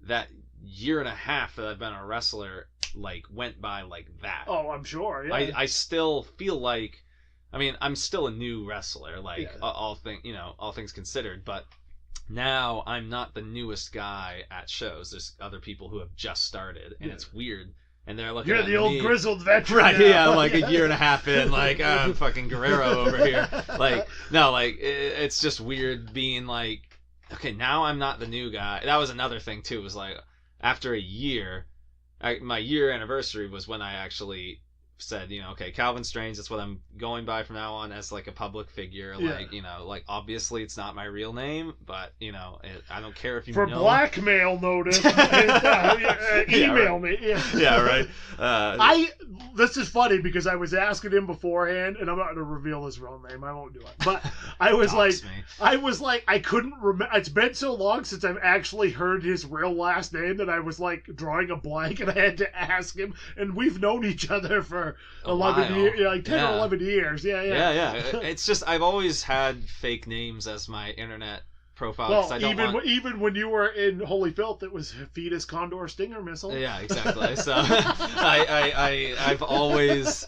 that year and a half that I've been a wrestler like went by like that. Oh, I'm sure. Yeah. I still feel like, I mean, I'm still a new wrestler, like all things considered, but now I'm not the newest guy at shows. There's other people who have just started, and it's weird. And they're looking at me. You're the old grizzled veteran. Right, yeah, like a year and a half in, like, I'm fucking Guerrero over here. Like, no, like, it's just weird being like, okay, now I'm not the new guy. That was another thing, too, was like, after a year, my year anniversary was when I actually said, okay, Kalvin Strange, that's what I'm going by from now on as like a public figure. Like, like obviously it's not my real name, but I don't care if you for blackmail notice. Email me. Yeah, right. This is funny because I was asking him beforehand, and I'm not going to reveal his real name. I won't do it. But I was like, I couldn't remember. It's been so long since I've actually heard his real last name that I was like drawing a blank, and I had to ask him. And we've known each other for 11 years, like 10 or 11 years. Yeah. It's just I've always had fake names as my internet profile. Well, even when you were in Holy Filth, it was Fetus Condor Stinger Missile. Yeah, exactly. So I've always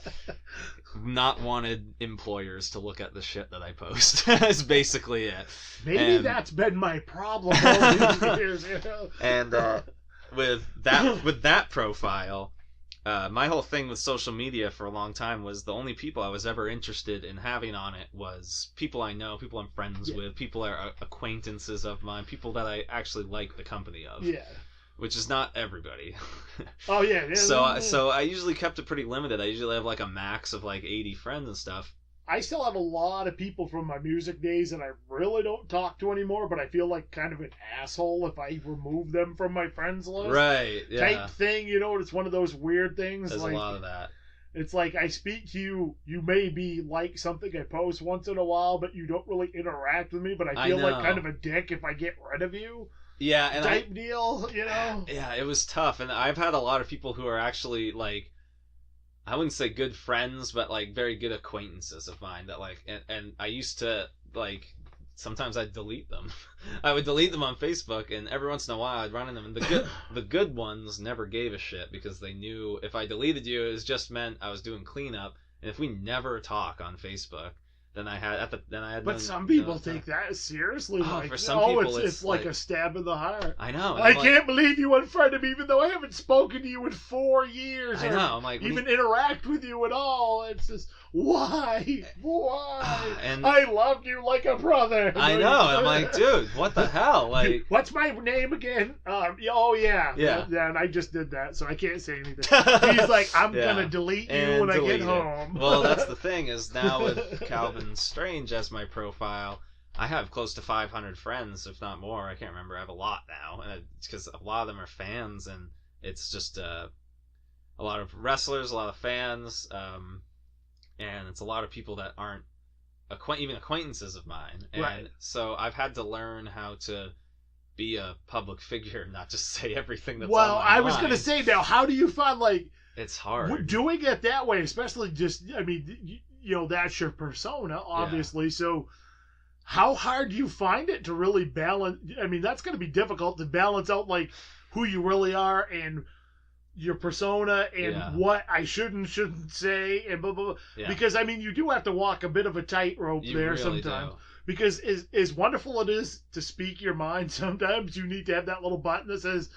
not wanted employers to look at the shit that I post. That's basically it. Maybe that's been my problem all these years. And with that profile. My whole thing with social media for a long time was the only people I was ever interested in having on it was people I know, people I'm friends with, people that are acquaintances of mine, people that I actually like the company of. Yeah. Which is not everybody. Oh, yeah. So I usually kept it pretty limited. I usually have like a max of like 80 friends and stuff. I still have a lot of people from my music days that I really don't talk to anymore, but I feel like kind of an asshole if I remove them from my friends list. Right, yeah. Type thing, it's one of those weird things. There's a lot of that. It's like I speak to you, you maybe like something I post once in a while, but you don't really interact with me, but I feel like kind of a dick if I get rid of you. Yeah, and type deal, Yeah, it was tough, and I've had a lot of people who are actually like, I wouldn't say good friends, but like very good acquaintances of mine that like, and I used to like, sometimes I'd delete them. I would delete them on Facebook, and every once in a while I'd run into them. And the good ones never gave a shit because they knew if I deleted you, it just meant I was doing cleanup. And if we never talk on Facebook, then I had But some people take that seriously. For some people, it's like a stab in the heart. I know. I can't believe you unfriended me, even though I haven't spoken to you in 4 years. I know. I'm like, even interact with you at all. It's just why? And I loved you like a brother. I know. I'm like, dude, what the hell? Like, what's my name again? Yeah. And I just did that, so I can't say anything. He's like, I'm gonna delete you when I get home. Well, that's the thing is now with Kalvin Strange as my profile, I have close to 500 friends, if not more. I can't remember. I have a lot now, and it's because a lot of them are fans, and it's just a lot of wrestlers, a lot of fans, and it's a lot of people that aren't even acquaintances of mine. And so I've had to learn how to be a public figure, not just say everything that's on my mind. I was going to say, now, how do you find, like... It's hard. Doing it that way, especially just, I mean, that's your persona, obviously, so... How hard do you find it to really balance? I mean, that's going to be difficult to balance out, like, who you really are and your persona and what I shouldn't say and blah blah blah. Yeah. Because I mean, you do have to walk a bit of a tightrope there really sometimes. do. Because as wonderful it is to speak your mind, sometimes you need to have that little button that says,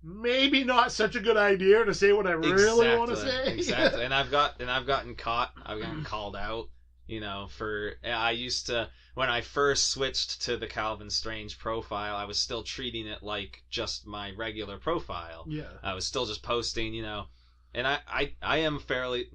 maybe not such a good idea to say what I really want to say. Exactly. And I've gotten caught. I've gotten called out. I used to, when I first switched to the Kalvin Strange profile, I was still treating it like just my regular profile. Yeah. I was still just posting, and I am fairly,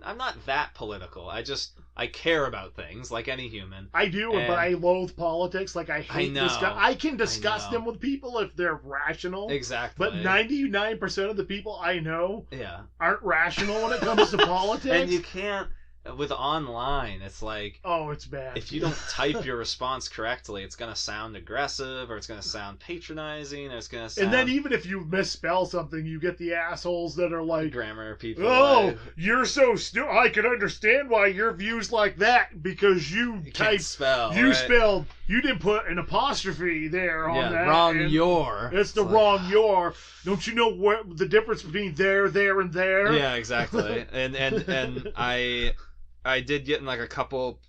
I'm not that political. I care about things like any human. I do, but I loathe politics. Like, I hate I can discuss them with people if they're rational. Exactly. But 99% of the people I know aren't rational when it comes to politics. And you can't, with online, it's like, oh, it's bad. If you don't type your response correctly, it's gonna sound aggressive, or it's gonna sound patronizing, or it's gonna sound... And then even if you misspell something, you get the assholes that are like, grammar people. Oh, you're so stupid. I can understand why your view's like that because you typed, spell, spelled, you didn't put an apostrophe there on that. Wrong your. It's the wrong your. Don't you know what the difference between there, and there? Yeah, exactly. and I did get in like a couple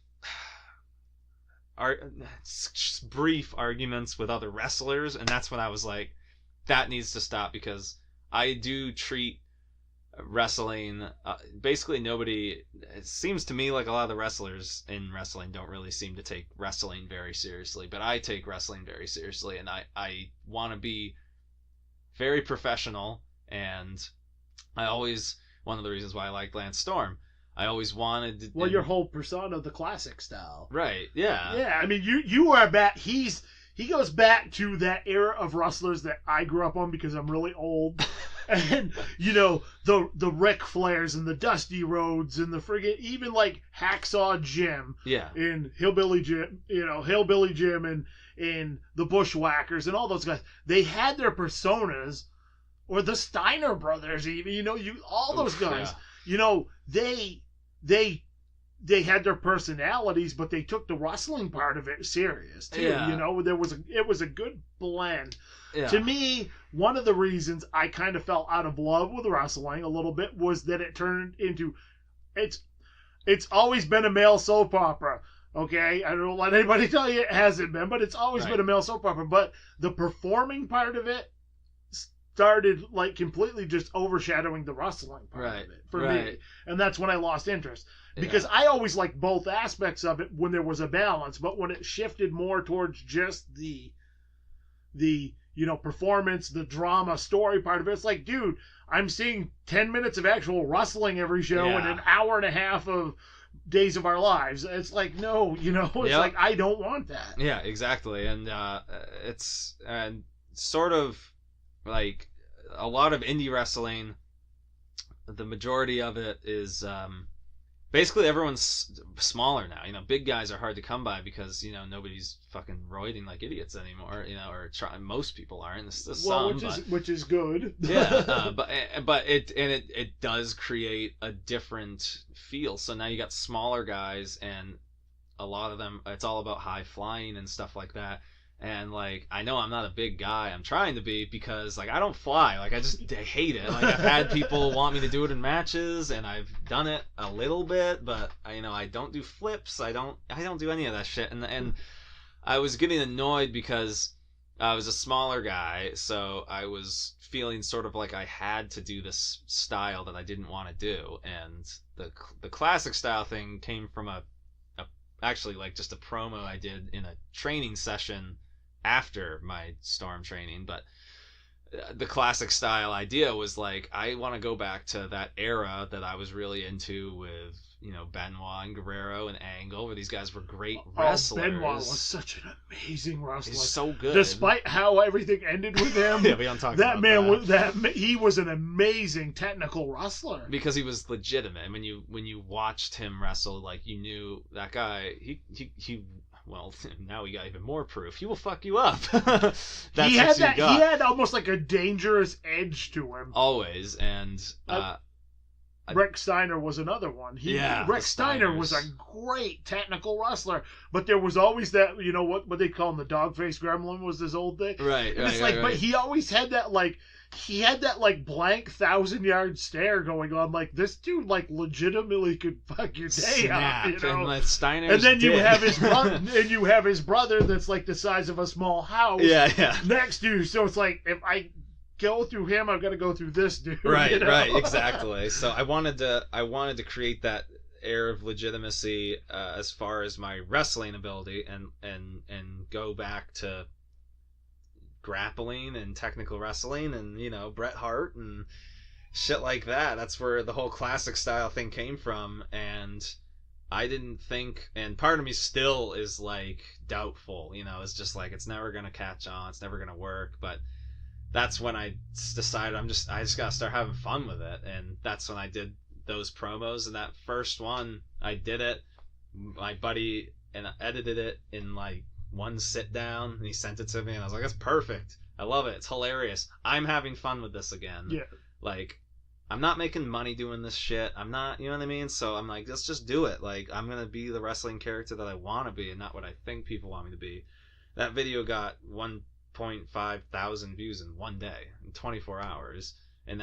brief arguments with other wrestlers, and that's when I was like, that needs to stop, because I do treat wrestling, basically nobody, it seems to me like a lot of the wrestlers in wrestling don't really seem to take wrestling very seriously, but I take wrestling very seriously, and I want to be very professional, and one of the reasons why I like Lance Storm, I always wanted to... Well, your whole persona, the classic style. Right, yeah. Yeah, I mean, you are back... He goes back to that era of wrestlers that I grew up on because I'm really old. And, the Ric Flairs and the Dusty Rhodes and the friggin'... Even, like, Hacksaw Jim. Yeah. And Hillbilly Jim, Hillbilly Jim and the Bushwhackers and all those guys. They had their personas, or the Steiner brothers even, all those guys. Yeah. They had their personalities, but they took the wrestling part of it serious too. Yeah. It was a good blend. Yeah. To me, one of the reasons I kind of fell out of love with wrestling a little bit was that it turned into it's always been a male soap opera. Okay, I don't let anybody tell you it hasn't been, but it's always been a male soap opera. But the performing part of it started like completely just overshadowing the wrestling part of it for me, and that's when I lost interest, because I always liked both aspects of it when there was a balance, but when it shifted more towards just the performance, the drama, story part of it, it's like, dude, I'm seeing 10 minutes of actual wrestling every show and an hour and a half of Days of Our Lives. It's like, no, it's like, I don't want that. Yeah, exactly. And it's sort of like a lot of indie wrestling, the majority of it is basically everyone's smaller now. Big guys are hard to come by because nobody's fucking roiding like idiots anymore. Or most people aren't. Which is good. Yeah, but it does create a different feel. So now you got smaller guys, and a lot of them, it's all about high flying and stuff like that. And like, I know I'm not a big guy. I'm trying to be, because like I don't fly. Like I hate it. Like I've had people want me to do it in matches, and I've done it a little bit, but I don't do flips. I don't do any of that shit. And I was getting annoyed because I was a smaller guy, so I was feeling sort of like I had to do this style that I didn't want to do. And the classic style thing came from actually like just a promo I did in a training session after my Storm training. But the classic style idea was like, I want to go back to that era that I was really into with Benoit and Guerrero and Angle, where these guys were great wrestlers. Benoit was such an amazing wrestler. He's so good. Despite how everything ended with him. Yeah, we don't talk that about man that. He was an amazing technical wrestler. Because he was legitimate. When you watched him wrestle, like, you knew that guy, he well, now we got even more proof. He will fuck you up. He had almost like a dangerous edge to him. Always. And Rick Steiner was another one. Rick Steiner was a great technical wrestler, but there was always that, you know, what they call him, the dog-faced gremlin was his old thing. Right, and it's like, but he always had that, like, blank 1,000-yard stare going on. Like, this dude, like, legitimately could fuck your day up, you know? And Steiner's and then you have his brother, and you have his brother that's like the size of a small house. Next to you. So it's like, if I go through him, I've got to go through this dude. Right, you know? right, exactly. So I wanted to create that air of legitimacy as far as my wrestling ability, and go back to grappling and technical wrestling, and, you know, Bret Hart and shit like that. That's where the whole classic style thing came from. And I didn't think, and part of me still is like doubtful, you know, it's just like, it's never gonna catch on, it's never gonna work. But that's when I decided I just gotta start having fun with it. And that's when I did those promos. And that first one, I did it, my buddy, and I edited it in like one sit down, and he sent it to me, and I was like, that's perfect, I love it, it's hilarious, I'm having fun with this again. Like, I'm not making money doing this shit, I'm not, you know what I mean? So I'm like, let's just do it. Like, I'm gonna be the wrestling character that I want to be, and not what I think people want me to be. That video got 1.5 thousand views in one day, in 24 hours, and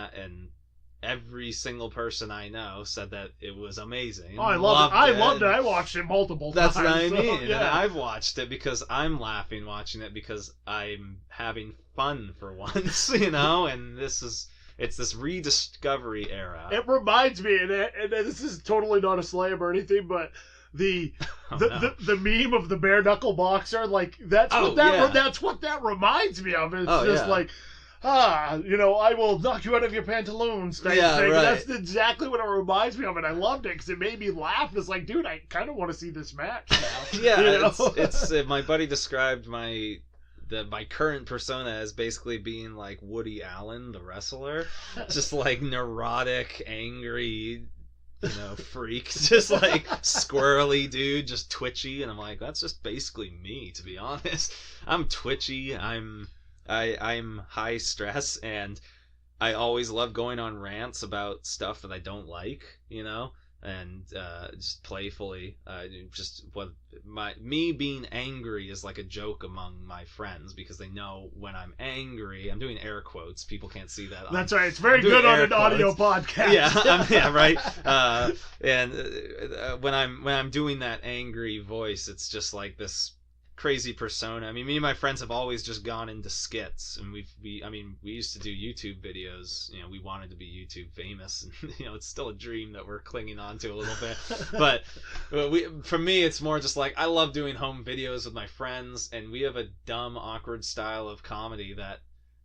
every single person I know said that it was amazing. Oh, I loved it. I loved it. I watched it multiple times. That's what I mean. So, yeah. And I've watched it because I'm laughing watching it, because I'm having fun for once, you know? And it's this rediscovery era. It reminds me, and this is totally not a slam or anything, but the meme of the bare knuckle boxer, like, that's what that reminds me of. It's just like, you know, I will knock you out of your pantaloons type thing. Right. That's exactly what it reminds me of, and I loved it because it made me laugh. It's like, dude, I kind of want to see this match now. Yeah, you know? it's my buddy described my current persona as basically being like Woody Allen, the wrestler, just like neurotic, angry, you know, freak, just like squirrely dude, just twitchy. And I'm like, that's just basically me, to be honest. I'm twitchy, I'm high stress, and I always love going on rants about stuff that I don't like, you know, and just playfully, just what me being angry is like a joke among my friends, because they know when I'm angry. I'm doing air quotes. People can't see that. That's right. It's very good on an audio podcast. Yeah, right. And when I'm doing that angry voice, it's just like this crazy persona. I mean, me and my friends have always just gone into skits, and we used to do YouTube videos. You know, we wanted to be YouTube famous, and you know, it's still a dream that we're clinging on to a little bit. But for me, it's more just like, I love doing home videos with my friends, and we have a dumb, awkward style of comedy that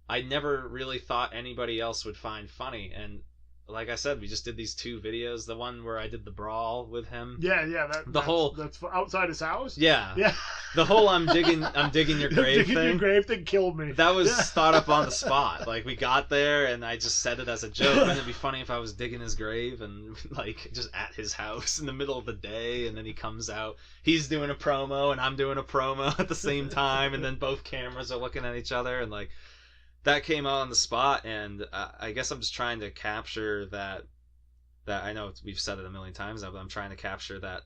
I never really thought anybody else would find funny. And like I said, we just did these 2 videos. The one where I did the brawl with him. That's outside his house. Yeah. The whole I'm digging your grave thing. Your grave thing killed me. That was thought up on the spot. Like, we got there, and I just said it as a joke. Wouldn't it be funny if I was digging his grave and like just at his house in the middle of the day, and then he comes out, he's doing a promo, and I'm doing a promo at the same time, and then both cameras are looking at each other, and like. That came out on the spot, and I guess I'm just trying to capture that I know we've said it a million times now, but I'm trying to capture that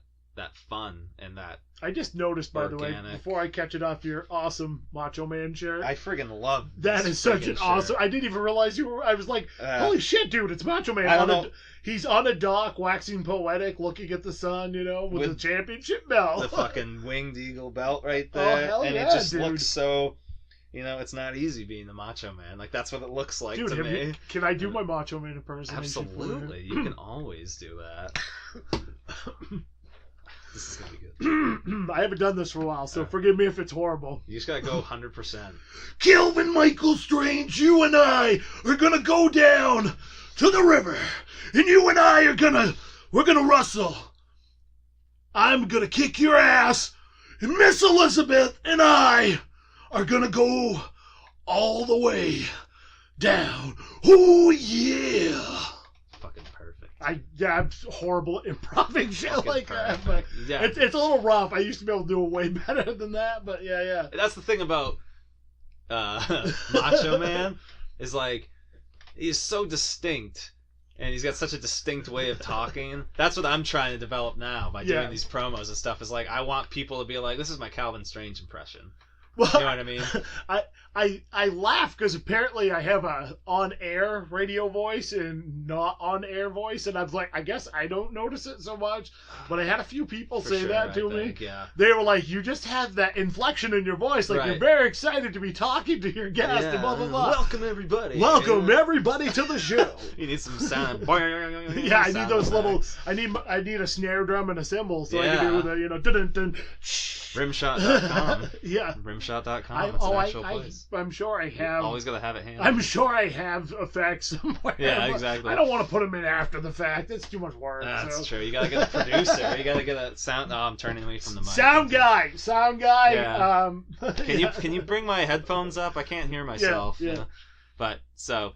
fun and that. I just noticed, by the way, before I catch it off, your awesome Macho Man shirt. I friggin' love that. Is such an awesome. I didn't even realize you were. I was like, holy shit, dude! It's Macho Man. I don't know. He's on a dock, waxing poetic, looking at the sun, you know, with the championship belt, the fucking winged eagle belt right there, hell and yeah, it just dude. looks so. You know, it's not easy being the Macho Man. Like, that's what it looks like to me. Can I do my Macho Man impersonation? Absolutely. You can always do that. This is going to be good. I haven't done this for a while, so forgive me if it's horrible. You just got to go 100%. Kalvin Michael Strange, you and I are going to go down to the river, and you and I we're going to wrestle. I'm going to kick your ass, and Miss Elizabeth and I are gonna go all the way down. Oh yeah! Fucking perfect. I'm horrible at improv shit fucking like perfect. That, but yeah. It's a little rough. I used to be able to do it way better than that, but yeah. That's the thing about Macho Man, is like, he's so distinct, and he's got such a distinct way of talking. That's what I'm trying to develop now by doing Yeah. these promos and stuff. Is like I want people to be like, this is my Kalvin Strange impression. Well, You know what I mean? I laugh because apparently I have a on-air radio voice and not on-air voice, and I was like, I guess I don't notice it so much, but I had a few people For say sure, that I to me. think, yeah. They were like, you just have that inflection in your voice, like Right. you're very excited to be talking to your guest, and blah blah blah. Welcome everybody. Welcome Yeah. everybody to the show. You need some sound. Yeah, I need those little. I need a snare drum and a cymbal so I can do the dun dun. Rimshot.com. Yeah. Rimshot.com. It's an actual place. I'm sure I have. Always gotta have it handy. I'm sure I have effects somewhere. Yeah, but exactly. I don't want to put them in after the fact. It's too much work. That's so. true. You gotta get a producer. You gotta get a sound. Oh, I'm turning away from the mic. Sound guy. Yeah. Can yeah. you bring my headphones up? I can't hear myself. Yeah. You know? But so,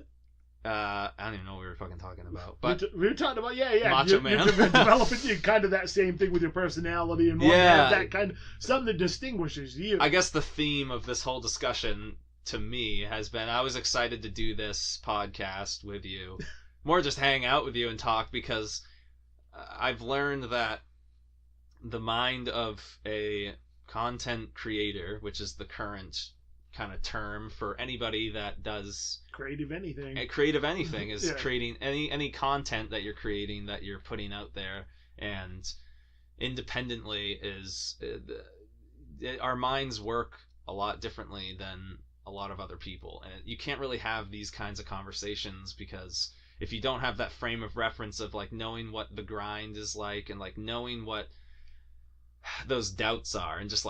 I don't even know what we were fucking talking about. But we were talking about Macho you're Man. developing kind of that same thing with your personality and wanting to Yeah. have that kind of something that distinguishes you. I guess the theme of this whole discussion to me has been I was excited to do this podcast with you, more just hang out with you and talk, because I've learned that the mind of a content creator, which is the current kind of term for anybody that does creative anything. creative anything, is Yeah. creating any content that you're creating, that you're putting out there, and independently is our minds work a lot differently than a lot of other people, and you can't really have these kinds of conversations because if you don't have that frame of reference of like knowing what the grind is like, and like knowing what those doubts are, and just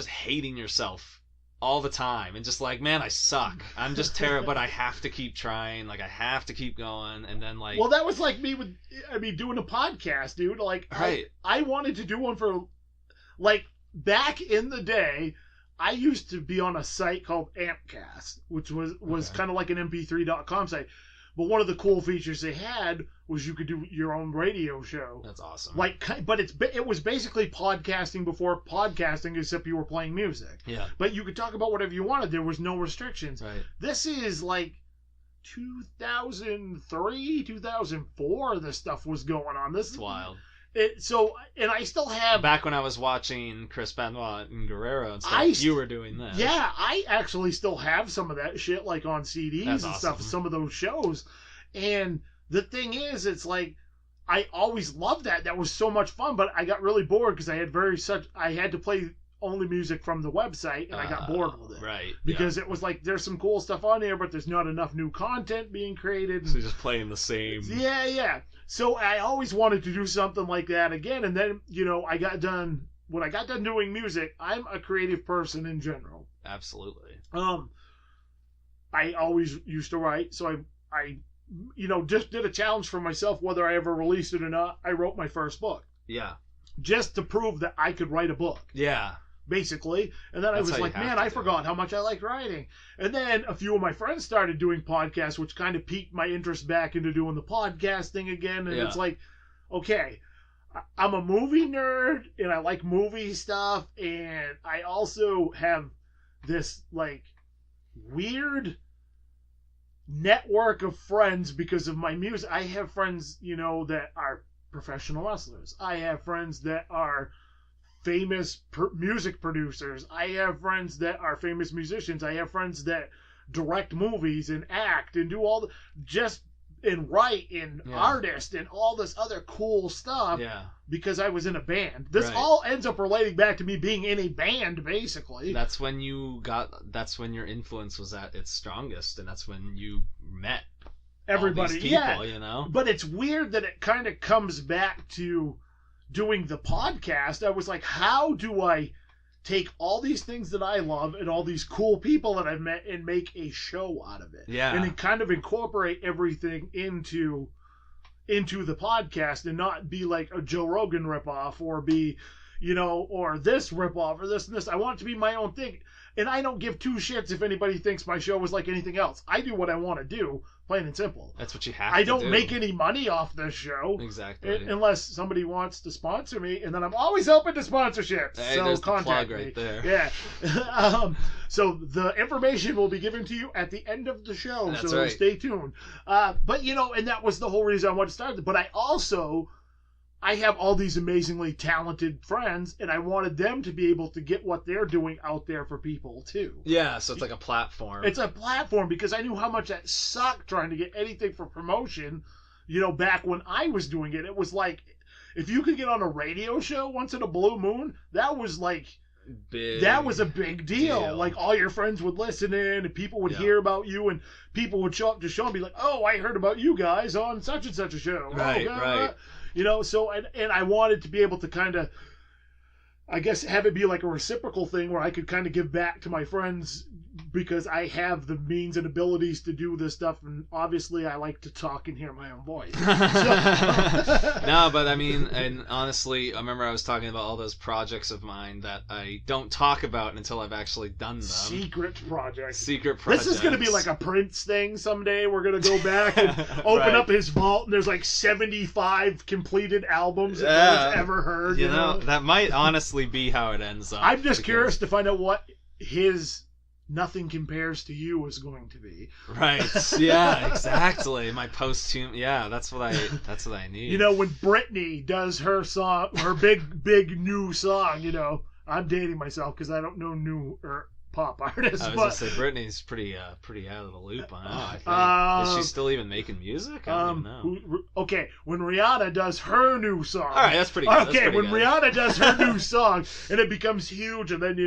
hating yourself all the time, and just like, man, I suck, I'm just terrible, but I have to keep trying, like I have to keep going, and then like, Well, that was like me with doing a podcast, dude. Like right. I wanted to do one for like back in the day. I used to be on a site called Ampcast, which was Okay. kind of like an mp3.com site. But one of the cool features they had was you could do your own radio show. That's awesome. But it was basically podcasting before podcasting, except you were playing music. Yeah. But you could talk about whatever you wanted. There was no restrictions. Right. This is like 2003, 2004. This stuff was going on. This It's is wild. And I still have. Back when I was watching Chris Benoit and Guerrero and stuff, you were doing that. Yeah, I actually still have some of that shit, like on CDs That's and stuff, awesome. some of those shows. And the thing is, it's like, I always loved that. That was so much fun, but I got really bored because I had to play only music from the website, and I got bored with it. Right. Because it was like, there's some cool stuff on there, but there's not enough new content being created. So you're just playing the same. Yeah. So I always wanted to do something like that again, and then, I got done, when I got done doing music, I'm a creative person in general. Absolutely. I always used to write, so I just did a challenge for myself, whether I ever released it or not. I wrote my first book. Yeah. Just to prove that I could write a book. Yeah. Basically. And then I That's was how like, you have man, to I do forgot it. how much I liked writing. And then a few of my friends started doing podcasts, which kind of piqued my interest back into doing the podcasting again. And it's like, okay, I'm a movie nerd and I like movie stuff. And I also have this like weird network of friends because of my music. I have friends, that are professional wrestlers. I have friends that are famous music producers. I have friends that are famous musicians. I have friends that direct movies and act and do all and write and artist and all this other cool stuff. Yeah. Because I was in a band. This Right. all ends up relating back to me being in a band, basically. That's when that's when your influence was at its strongest, and that's when you met Everybody, all these people, yeah. you know? But it's weird that it kind of comes back to doing the podcast. I was like, how do I take all these things that I love and all these cool people that I've met and make a show out of it? Yeah. And then kind of incorporate everything into the podcast and not be like a Joe Rogan ripoff or be, or this ripoff or this and this. I want it to be my own thing. And I don't give two shits if anybody thinks my show was like anything else. I do what I want to do, plain and simple. That's what you have to do. I don't make any money off this show. Exactly. Unless somebody wants to sponsor me, and then I'm always open to sponsorships. Hey, so there's contact the plug me. right there. Yeah. So the information will be given to you at the end of the show. That's so right. stay tuned. But, and that was the whole reason I wanted to start it. But I have all these amazingly talented friends, and I wanted them to be able to get what they're doing out there for people, too. Yeah, so it's like a platform. It's a platform because I knew how much that sucked trying to get anything for promotion, back when I was doing it. It was like, if you could get on a radio show once in a blue moon, that was like... That was a big deal. Like, all your friends would listen in, and people would hear about you, and people would show up to show and be like, oh, I heard about you guys on such and such a show. Right, right. So, and I wanted to be able to kind of, I guess, have it be like a reciprocal thing where I could kind of give back to my friends because I have the means and abilities to do this stuff, and obviously I like to talk and hear my own voice. No, but I mean, and honestly, I remember I was talking about all those projects of mine that I don't talk about until I've actually done them. Secret projects. This is going to be like a Prince thing someday. We're going to go back and open up his vault, and there's like 75 completed albums that no one's ever heard. You know, that might honestly be how it ends up. I'm just curious to find out what his Nothing Compares to You is going to be. Right. Yeah, exactly. My post-tune. Yeah, that's what I need. When Britney does her song, her big new song, I'm dating myself because I don't know new or pop artists. I was going to say Britney's pretty out of the loop on it, I think. Is she still even making music? I don't even know. Okay, when Rihanna does her new song. All right, that's pretty good. Okay, when Rihanna does her new song and it becomes huge, and then,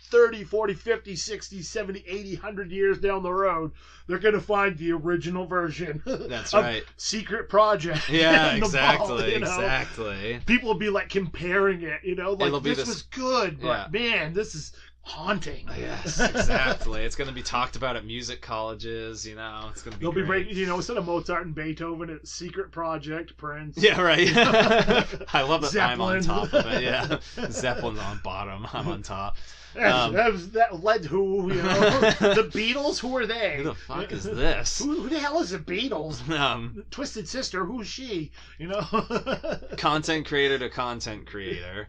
30, 40, 50, 60, 70, 80, 100 years down the road, they're going to find the original version. That's right. Secret Project. Yeah, exactly. Exactly. People will be like comparing it, like this was good, but man, this is haunting. Yes, exactly. It's going to be talked about at music colleges, It's going to be They'll great. be instead of Mozart and Beethoven, it's Secret Project, Prince. Yeah, right. I love that Zeppelin. I'm on top of it, yeah. Zeppelin's on bottom, I'm on top. That led who, the Beatles, who are they? Who the fuck is this? Who the hell is the Beatles? Twisted Sister, who's she? Content creator to content creator.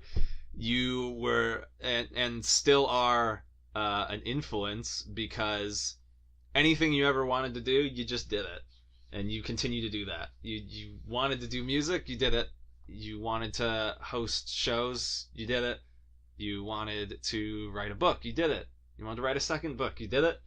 You were and still are an influence because anything you ever wanted to do, you just did it, and you continue to do that. You wanted to do music, you did it. You wanted to host shows, you did it. You wanted to write a book, you did it. You wanted to write a second book, you did it.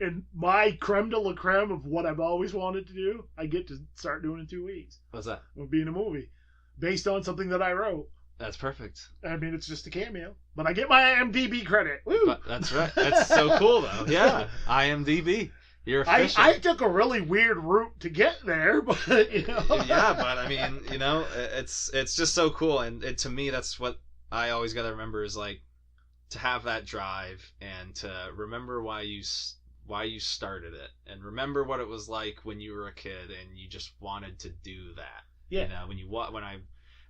And my creme de la creme of what I've always wanted to do, I get to start doing in 2 weeks. What's that? It'll be in a movie based on something that I wrote. That's perfect. I mean, it's just a cameo, but I get my IMDb credit. Woo! But that's right. That's so cool, though. Yeah, IMDb. You're official. I took a really weird route to get there, but Yeah, but I mean, it's just so cool, and to me, that's what I always got to remember is like to have that drive and to remember why you started it, and remember what it was like when you were a kid and you just wanted to do that. Yeah.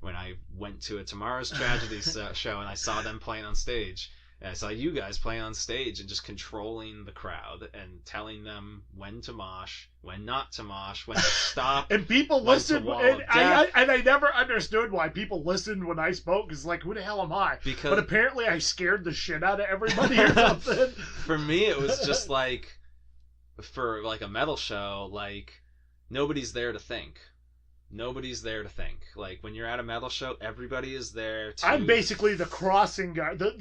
When I went to a Tomorrow's Tragedy show and I saw them playing on stage, and I saw you guys playing on stage and just controlling the crowd and telling them when to mosh, when not to mosh, when to stop. And people listened, and I never understood why people listened when I spoke. It's like, who the hell am I? But apparently I scared the shit out of everybody or something. For me, it was just like, for like a metal show, like nobody's there to think. Nobody's there to think. Like, when you're at a metal show, everybody is there to... I'm basically the crossing guard. The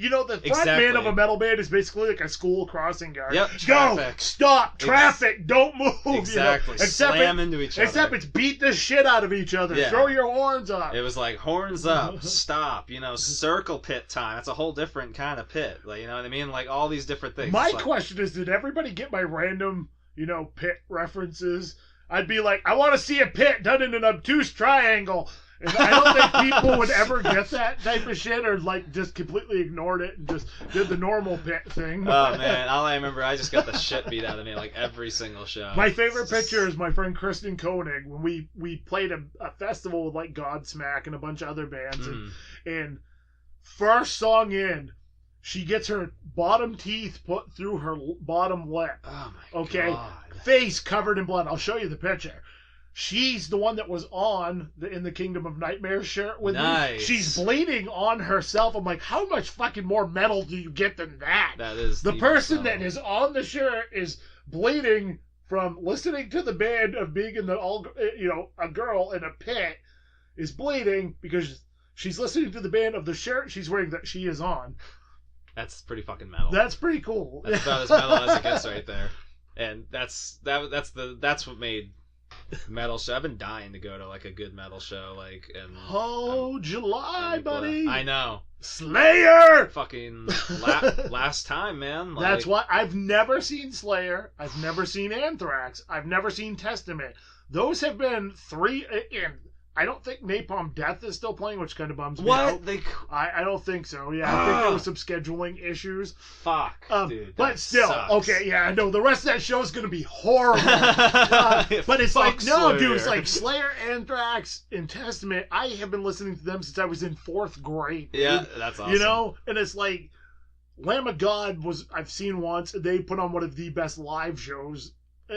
front man of a metal band is basically like a school crossing guard. Yep, Go! Stop! Traffic! Don't move! Exactly. Slam into each other. Except it's beat the shit out of each other. Yeah. Throw your horns up. It was like, horns up, stop, circle pit time. That's a whole different kind of pit. Like, you know what I mean? Like, all these different things. My question is, did everybody get my random, pit references? I'd be like, I want to see a pit done in an obtuse triangle. And I don't think people would ever get that type of shit, or like just completely ignored it and just did the normal pit thing. Oh man, all I remember, I just got the shit beat out of me like every single show. My favorite picture is my friend Kristen Koenig when we played a festival with like Godsmack and a bunch of other bands, and First song in, she gets her bottom teeth put through her bottom lip. Oh my God. Face covered in blood. I'll show you the picture. She's the one that was in the Kingdom of Nightmares shirt with me. She's bleeding on herself. I'm like, how much fucking more metal do you get than that? That is the person that is on the shirt is bleeding from listening to the band of being in a girl in a pit is bleeding because she's listening to the band of the shirt she's wearing that she is on. That's pretty fucking metal. That's pretty cool. That's about as metal as it gets right there. And that's what made metal show. I've been dying to go to like a good metal show, July, buddy. I know. Slayer. Fucking last time, man. That's why I've never seen Slayer. I've never seen Anthrax. I've never seen Testament. Those have been 3. And I don't think Napalm Death is still playing, which kind of bums me out. I don't think so. Yeah, I think there was some scheduling issues. Fuck, dude. But still, sucks. okay, yeah, I know. The rest of that show is going to be horrible. But it's like, no, dude, it's like Slayer, Anthrax, and Testament. I have been listening to them since I was in 4th grade. Dude. Yeah, that's awesome. You know? And it's like, Lamb of God I've seen once. They put on one of the best live shows.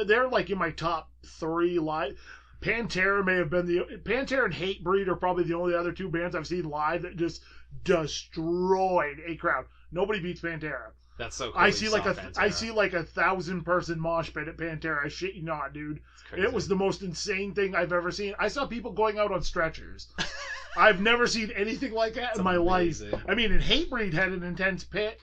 They're like in my top 3 live. Pantera may have been Pantera and Hatebreed are probably the only other 2 bands I've seen live that just destroyed a crowd. Nobody beats Pantera. That's so cool. I see like 1,000-person mosh pit at Pantera. I shit you not, dude. It was the most insane thing I've ever seen. I saw people going out on stretchers. I've never seen anything like that in my life. I mean, and Hatebreed had an intense pit.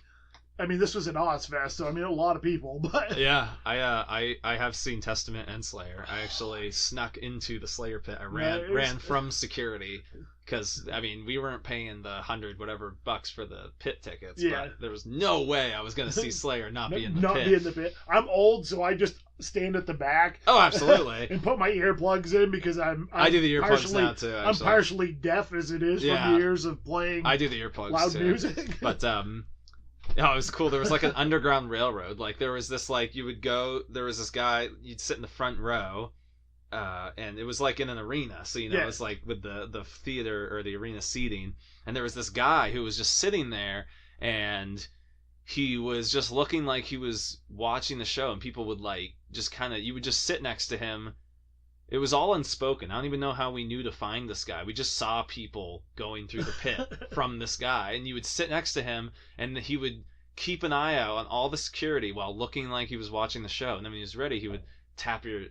I mean, this was an Ozfest, so I mean, a lot of people. But yeah, I have seen Testament and Slayer. I actually snuck into the Slayer pit. I ran from security because I mean we weren't paying the $100 bucks for the pit tickets. Yeah. But there was no way I was going to see Slayer not be in the pit. Not be in the pit. I'm old, so I just stand at the back. Oh, absolutely. And put my earplugs in because I do the earplugs now too. Actually. I'm partially deaf as it is from years of playing. I do the earplugs loud too. Music. But oh, it was cool. There was like an underground railroad. Like there was this there was this guy, you'd sit in the front row, and it was like in an arena. So, it was like with the theater or the arena seating. And there was this guy who was just sitting there and he was just looking like he was watching the show and people would like just you would just sit next to him. It was all unspoken. I don't even know how we knew to find this guy. We just saw people going through the pit from this guy, and you would sit next to him, and he would keep an eye out on all the security while looking like he was watching the show. And then when he was ready, he would tap your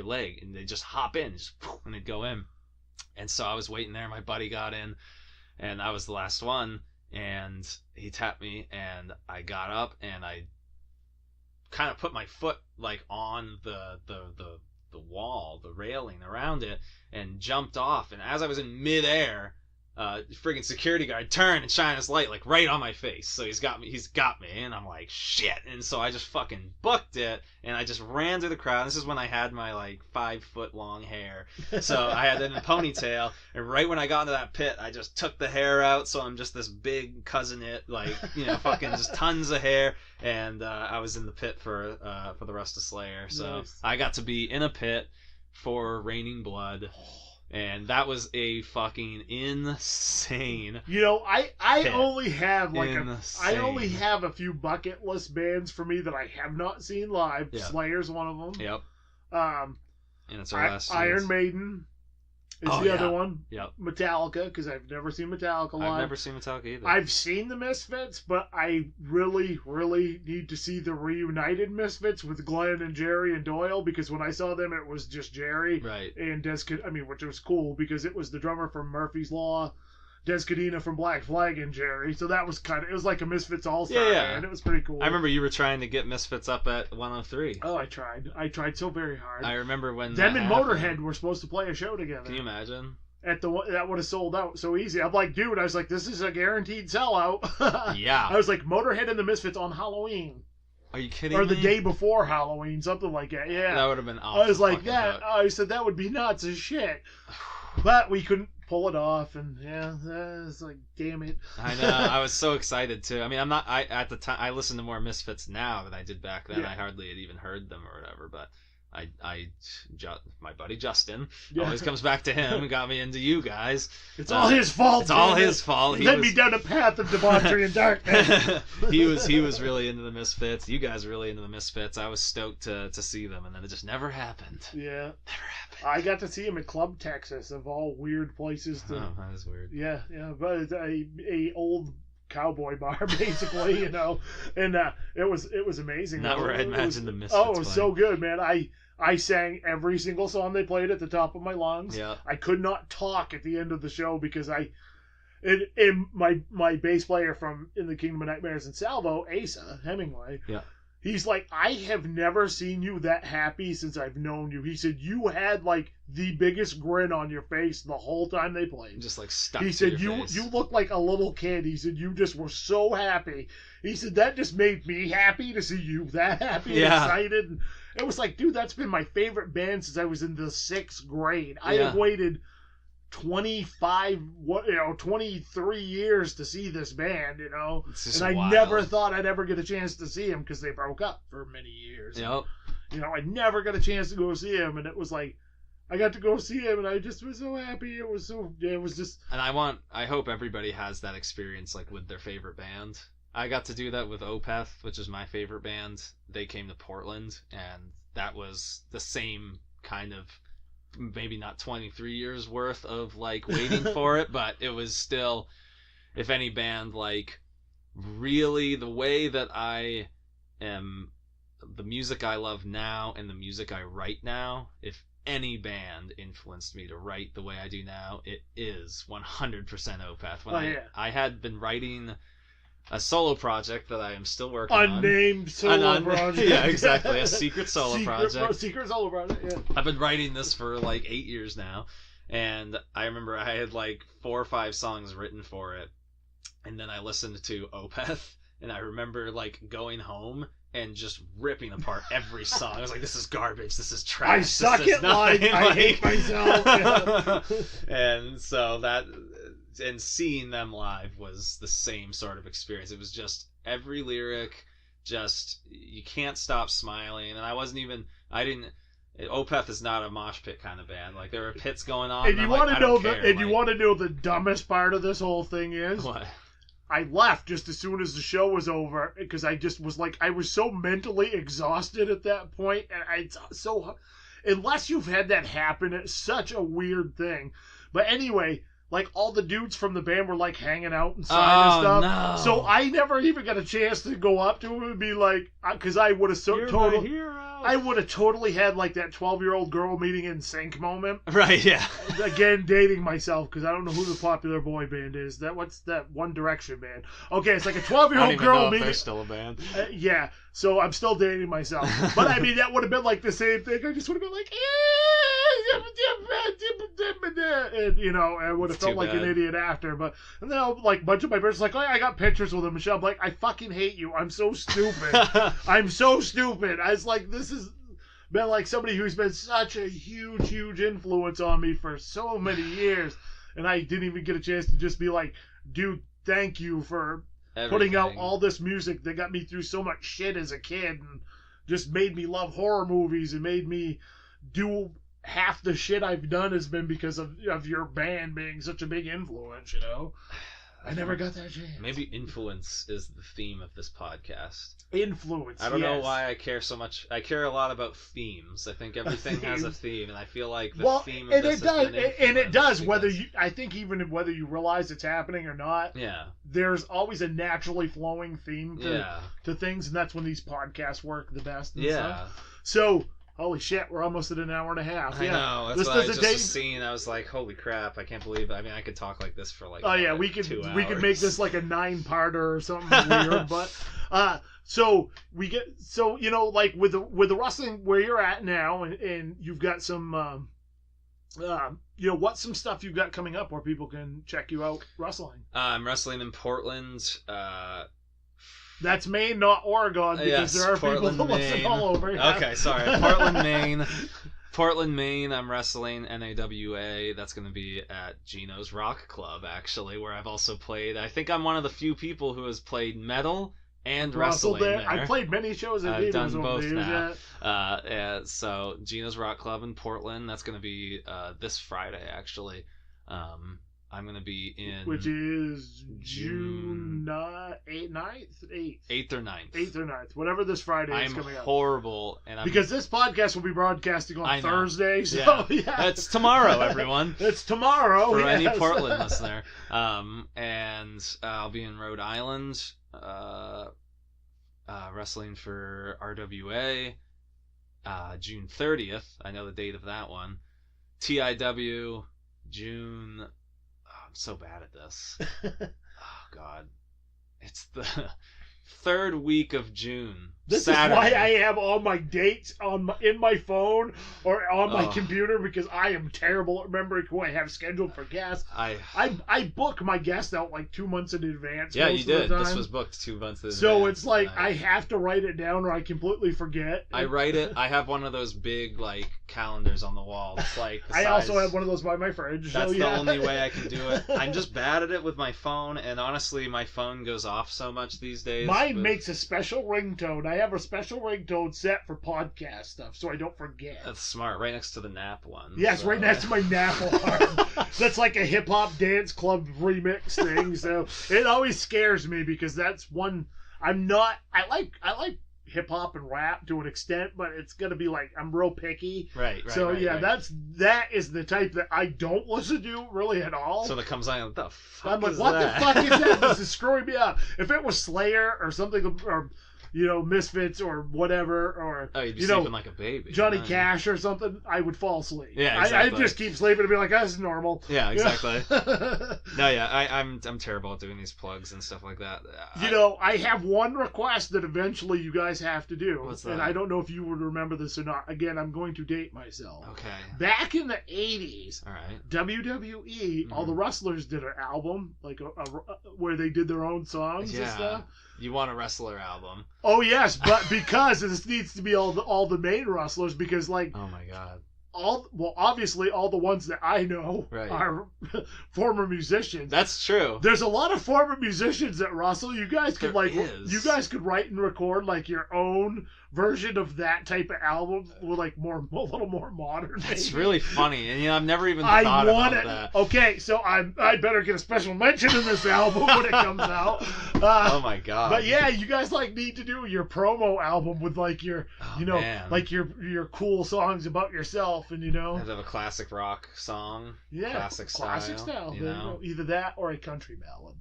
leg, and they'd just hop in, and they'd go in. And so I was waiting there. My buddy got in, and I was the last one, and he tapped me, and I got up, and I kind of put my foot like on the wall, the railing around it, and jumped off. And as I was in midair, friggin' security guard turned and shined his light like right on my face. So he's got me, and I'm like, shit. And so I just fucking booked it, and I just ran through the crowd. This is when I had my like 5-foot long hair, so I had it in a ponytail. And right when I got into that pit, I just took the hair out, so I'm just this big cousin fucking just tons of hair. And I was in the pit for the rest of Slayer. So nice. I got to be in a pit for Raining Blood. And that was a fucking insane. I only have I only have a few bucket list bands for me that I have not seen live. Yep. Slayer's one of them. Yep. And it's our last. Iron Maiden is the other one. Yep. Metallica, because I've never seen Metallica live. I've never seen Metallica either. I've seen the Misfits, but I really, really need to see the reunited Misfits with Glenn and Jerry and Doyle, because when I saw them, it was just Jerry. Right. And which was cool, because it was the drummer from Murphy's Law, Des Cadena from Black Flag, and Jerry. So that was it was like a Misfits all-star band. It was pretty cool. I remember you were trying to get Misfits up at 103. Oh, I tried so very hard. I remember when them and Motorhead were supposed to play a show together. Can you imagine? That would have sold out so easy. I'm like, dude, this is a guaranteed sellout. Yeah. I was like, Motorhead and the Misfits on Halloween. Are you kidding me? Or the day before Halloween, something like that. Yeah. That would have been awesome. I was like, that. I said, that would be nuts as shit. But we couldn't pull it off, and it's like, damn it. I know. I was so excited too. I mean, at the time I listened to more Misfits now than I did back then. Yeah. I hardly had even heard them or whatever, but my buddy Justin always comes back to him and got me into you guys. It's all his fault. It's all his fault. He led me down a path of debauchery and darkness. he was really into the Misfits. You guys were really into the Misfits. I was stoked to see them, and then it just never happened. Yeah, never happened. I got to see him at Club Texas, of all weird places. Oh, that is weird. Yeah, but it's a old cowboy bar, basically, and it was amazing. Not where I imagined the Misfits. Oh, it was playing. so good, man. I sang every single song they played at the top of my lungs. Yeah. I could not talk at the end of the show because my bass player from In the Kingdom of Nightmares and Salvo, Asa Hemingway. Yeah. He's like, I have never seen you that happy since I've known you. He said you had like the biggest grin on your face the whole time they played. Just like stuck. He to said your face. you looked like a little kid. He said you just were so happy. He said that just made me happy to see you that happy and excited. And it was like, dude, that's been my favorite band since I was in the 6th grade. I have waited 23 years to see this band, and I never thought I'd ever get a chance to see him because they broke up for many years. Yep. I never got a chance to go see him, and it was like I got to go see him, and I just was so happy. It was just. And I hope everybody has that experience like with their favorite band. I got to do that with Opeth, which is my favorite band. They came to Portland, and that was the same kind of, maybe not 23 years worth of like waiting for it, but it was still, if any band, like really the way that I am, the music I love now and the music I write now, if any band influenced me to write the way I do now, it is 100% Opeth. When I had been writing a solo project that I am still working on. Unnamed solo project. Yeah, exactly. A secret solo project. Secret solo project, yeah. I've been writing this for like 8 years now. And I remember I had like 4 or 5 songs written for it. And then I listened to Opeth. And I remember like going home and just ripping apart every song. I was like, this is garbage. This is trash. I suck at life. I hate myself. Yeah. And so that... And seeing them live was the same sort of experience. It was just every lyric, just you can't stop smiling. And Opeth is not a mosh pit kind of band. Like there were pits going on. And you want to know you want to know the dumbest part of this whole thing is what? I left just as soon as the show was over because I just was like I was so mentally exhausted at that point, and unless you've had that happen, it's such a weird thing. But anyway. Like, all the dudes from the band were, like, hanging out and signing stuff. No. So I never even got a chance to go up to him and be like... Because I would have totally had, like, that 12-year-old girl meeting in sync moment. Right, yeah. Again, dating myself, because I don't know who the popular boy band is. What's that One Direction band? Okay, it's like a 12-year-old girl meeting... they're still a band. Yeah, so I'm still dating myself. But, I mean, that would have been, like, the same thing. I just would have been like... And, I would have felt like an idiot after. But and then, like, a bunch of my friends like, oh, yeah, I got pictures with him. Michelle, I'm like, I fucking hate you. I'm so stupid. I'm so stupid. I was like, this has been like somebody who's been such a huge, huge influence on me for so many years. And I didn't even get a chance to just be like, dude, thank you for putting out all this music that got me through so much shit as a kid and just made me love horror movies and made me do half the shit I've done has been because of your band being such a big influence, I never got that chance. Maybe influence is the theme of this podcast. Influence, I don't know why I care so much. I care a lot about themes. I think everything has a theme, and I feel like the theme of this has been influence. And it does, I think even whether you realize it's happening or not, there's always a naturally flowing theme to things, and that's when these podcasts work the best. And stuff. So... Holy shit, we're almost at an hour and a half. I know. That's what I just was seeing. I was like, holy crap, I can't believe it. I mean, I could talk like this for like 2 hours. We could make this like a 9-parter or something weird. But like with the wrestling where you're at now, and you've got some what's some stuff you've got coming up where people can check you out wrestling? I'm wrestling in Portland. That's Maine, not Oregon, because there are Portland, people that listen all over. Yeah. Okay, sorry. Portland, Maine. Portland, Maine, I'm wrestling NAWA. That's going to be at Gino's Rock Club, actually, where I've also played. I think I'm one of the few people who has played metal and Wrestled wrestling there. I played many shows at I've Gino's done over both the years, now. So Gino's Rock Club in Portland. That's going to be this Friday, actually. I'm going to be in... Which is June 9th? 8th or 9th. 8th or 9th. Whatever this Friday is coming up. I'm horrible. Because this podcast will be broadcasting on Thursday. So, yeah. That's tomorrow, everyone. It's tomorrow. For any Portland listener. And I'll be in Rhode Island wrestling for RWA June 30th. I know the date of that one. TIW June... I'm so bad at this. Oh, God. It's the third week of June. This Saturday. is why I have all my dates in my phone or on my computer, because I am terrible at remembering who I have scheduled for guests. I book my guests out like 2 months in advance. Yeah, you did. This was booked 2 months in advance. So it's like I have to write it down or I completely forget. I write it. I have one of those big like calendars on the wall. It's like I also have one of those by my fridge. That's the only way I can do it. I'm just bad at it with my phone, and honestly, my phone goes off so much these days. Mine makes a special ringtone. I have a special ringtone set for podcast stuff, so I don't forget. That's smart. Right next to the nap one. Yes, so. Right next to my nap alarm. That's like a hip hop dance club remix thing. So it always scares me because that's one. I'm not. I like hip hop and rap to an extent, but it's gonna be like I'm real picky. Right. So right. that is the type that I don't listen to really at all. So that comes on, what the fuck? I'm like, is what that? the fuck is that? This is screwing me up. If it was Slayer or something, or Misfits or whatever, or you'd be sleeping like a baby. Johnny Cash or something, I would fall asleep. Yeah, exactly. I just keep sleeping and be like, that's normal. Yeah, exactly. No, yeah, I'm terrible at doing these plugs and stuff like that. I have one request that eventually you guys have to do. What's that? And I don't know if you would remember this or not. Again, I'm going to date myself. Okay. Back in the 80s, all right, WWE, all the wrestlers did an album, like where they did their own songs and stuff. You want a wrestler album. Oh, yes, but because this needs to be all the main wrestlers, because, like... Oh, my God. Obviously, all the ones that I know are former musicians. That's true. There's a lot of former musicians that wrestle. You guys could you guys could write and record like your own version of that type of album with like a little more modern. That's really funny, and I've never even thought about that. Okay, so I better get a special mention in this album when it comes out. Oh my God! But yeah, you guys need to do your promo album with like your like your cool songs about yourself, and have to have a classic rock song. Yeah, classic style. Either that or a country ballad.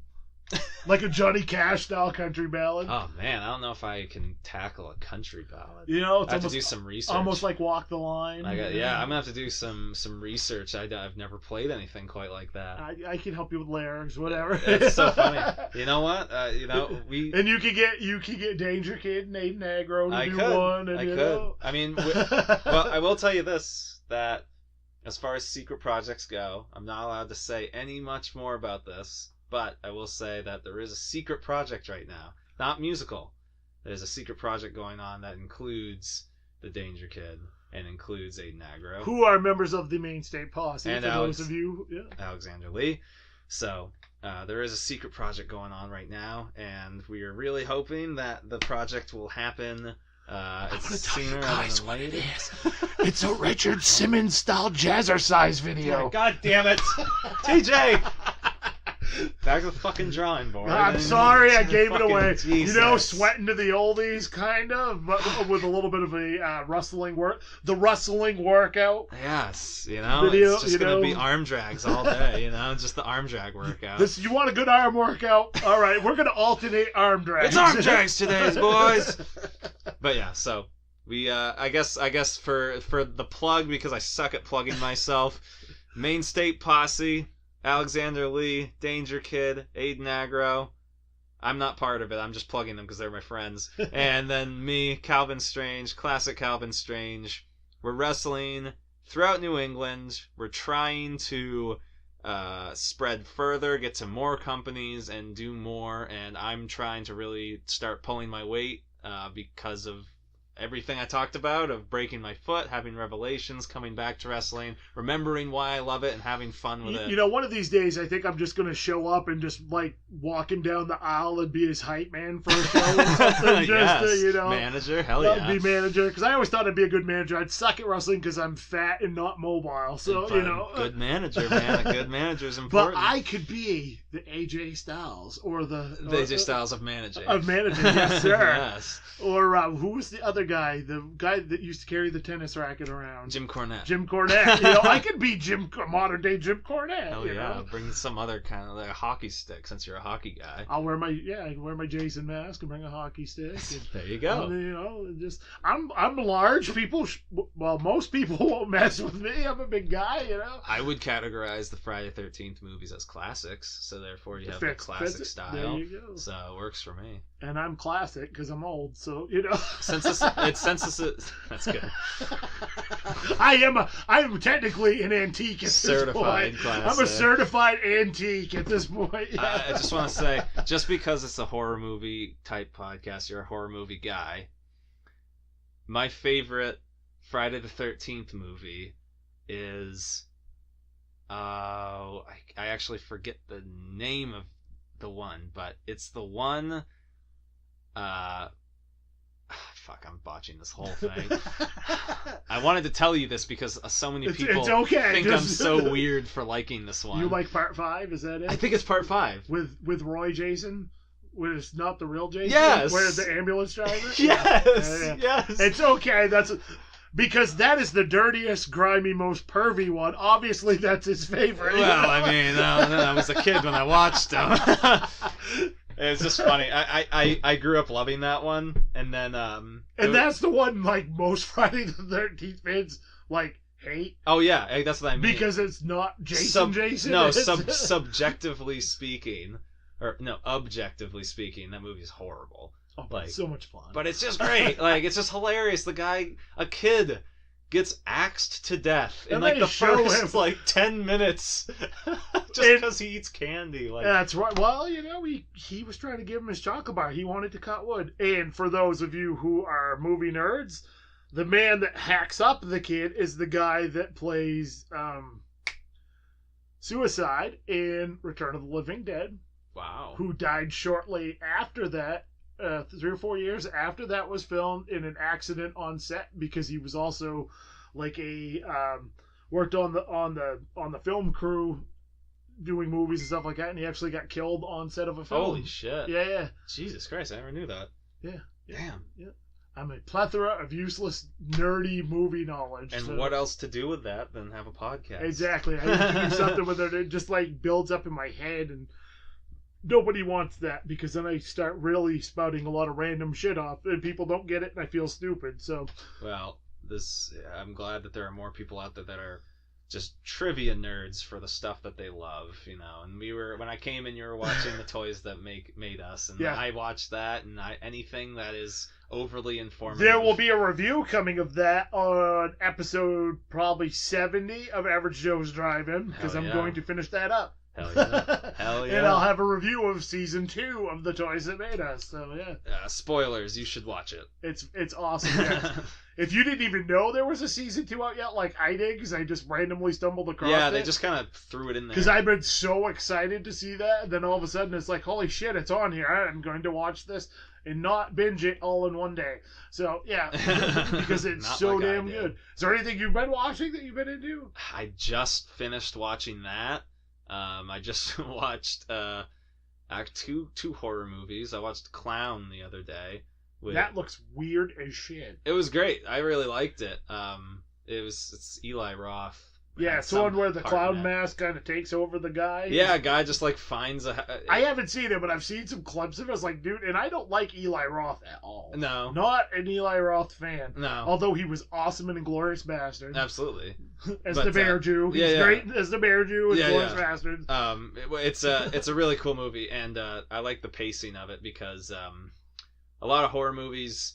Like a Johnny Cash style country ballad. Oh man, I don't know if I can tackle a country ballad. I have to do some research. Almost like Walk the Line. I'm gonna have to do some research. I've never played anything quite like that. I can help you with lyrics, whatever. It's so funny. You know what? And you could get Danger Kid and Aiden Agro to do one. And, I could. I mean, well, I will tell you this, that as far as secret projects go, I'm not allowed to say any much more about this. But I will say that there is a secret project right now. Not musical. There's a secret project going on that includes the Danger Kid and includes Aiden Agro. Who are members of the Maine State Posse, and for those of you. Yeah. Alexander Lee. So there is a secret project going on right now, and we are really hoping that the project will happen it's sooner rather than later. It's a Richard Simmons style jazzercise video. God damn it. TJ! Back to the fucking drawing board. I'm sorry I gave it away. Jesus. Sweating to the oldies, kind of, but with a little bit of a wrestling work. The wrestling workout. Yes, video, it's just going to be arm drags all day, just the arm drag workout. You want a good arm workout? All right, we're going to alternate arm drags. It's arm drags today, boys! But yeah, so we, I guess for the plug, because I suck at plugging myself, Maine State Posse, Alexander Lee, Danger Kid, Aiden Agro. I'm not part of it. I'm just plugging them because they're my friends. And then me, Kalvin Strange, classic Kalvin Strange. We're wrestling throughout New England. We're trying to spread further, get to more companies, and do more. And I'm trying to really start pulling my weight because of everything I talked about of breaking my foot, having revelations, coming back to wrestling, remembering why I love it, and having fun with it. You know, one of these days, I think I'm just going to show up and just, like, walking down the aisle and be his hype man for a show or something. Yes. You know. Manager? Hell yeah. Be manager. Because I always thought I'd be a good manager. I'd suck at wrestling because I'm fat and not mobile. So, you know. Good manager, man. A good manager is important. But I could be the AJ Styles or the AJ Styles of managing. Of managing, yes, sir. Yes. Or who was the other guy? The guy that used to carry the tennis racket around. Jim Cornette. Jim Cornette. You know, I could be modern day Jim Cornette. Hell you yeah. know? Bring some other kind of like a hockey stick since you're a hockey guy. I wear my Jason mask and bring a hockey stick. And, there you go. And, you know, just I'm large. Most people won't mess with me. I'm a big guy. You know. I would categorize the Friday 13th movies as classics, so therefore you have the classic style. There you go. So it works for me. And I'm classic because I'm old, so you know. Census. That's good. I am technically an antique at certified this point. classic. I'm a certified antique at this point. Yeah. I just want to say, just because it's a horror movie type podcast, you're a horror movie guy. My favorite Friday the 13th movie is I actually forget the name of the one, but it's the one fuck, I'm botching this whole thing. I wanted to tell you this because so many people think I'm so weird for liking this one. You like part 5? Is that it? I think it's part 5. With Roy Jason? Where it's not the real Jason? Yes! Where the ambulance driver? Yes! Yeah. Yes! It's okay. Because that is the dirtiest, grimy, most pervy one. Obviously, that's his favorite. Well, I mean, I was a kid when I watched him. It's just funny. I grew up loving that one, and then that's the one like most Friday the 13th fans like hate. Oh yeah, that's what I mean. Because it's not Jason. No, subjectively speaking, or no, objectively speaking, that movie's horrible. Oh, like, so much fun. But it's just great. Like, it's just hilarious. The guy, a kid, gets axed to death in like the first like 10 minutes just because he eats candy. Like, that's right. Well, you know, he was trying to give him his chocolate bar. He wanted to cut wood. And for those of you who are movie nerds, the man that hacks up the kid is the guy that plays Suicide in Return of the Living Dead. Wow. Who died shortly after that. 3 or 4 years after that was filmed in an accident on set because he was also like worked on the film crew doing movies and stuff like that, and he actually got killed on set of a film. Holy shit. Yeah. Jesus Christ, I never knew that. Yeah. Damn. Yeah. I'm a plethora of useless, nerdy movie knowledge. And what else to do with that than have a podcast? Exactly. I need to do something with it. It just like builds up in my head, and nobody wants that because then I start really spouting a lot of random shit off and people don't get it and I feel stupid. So, well, I'm glad that there are more people out there that are just trivia nerds for the stuff that they love, you know. And when I came in, you were watching the Toys That Made Us, and I watched that, and anything that is overly informative. There will be a review coming of that on episode probably 70 of Average Joe's Drive-In because I'm going to finish that up. Hell yeah. Hell yeah. And I'll have a review of season 2 of The Toys That Made Us. So, yeah. Spoilers. You should watch it. It's awesome. Yeah. If you didn't even know there was a season 2 out yet, like I did, because I just randomly stumbled across it. Yeah, they just kind of threw it in there. Because I've been so excited to see that, and then all of a sudden it's like, holy shit, it's on here. I'm going to watch this and not binge it all in one day. So, yeah, because it's so damn good. Is there anything you've been watching that you've been into? I just finished watching that. I just watched two horror movies. I watched Clown the other day. That looks weird as shit. It was great. I really liked it. It's Eli Roth. Yeah, it's one where the clown mask kind of takes over the guy. Yeah, a guy just like finds I haven't seen it, but I've seen some clips of it. It's like, dude, and I don't like Eli Roth at all. No. Not an Eli Roth fan. No. Although he was awesome in Inglourious Basterds. Absolutely. As the Bear Jew. He's great as the Bear Jew in Inglourious Basterds. It's a really cool movie, and I like the pacing of it because a lot of horror movies,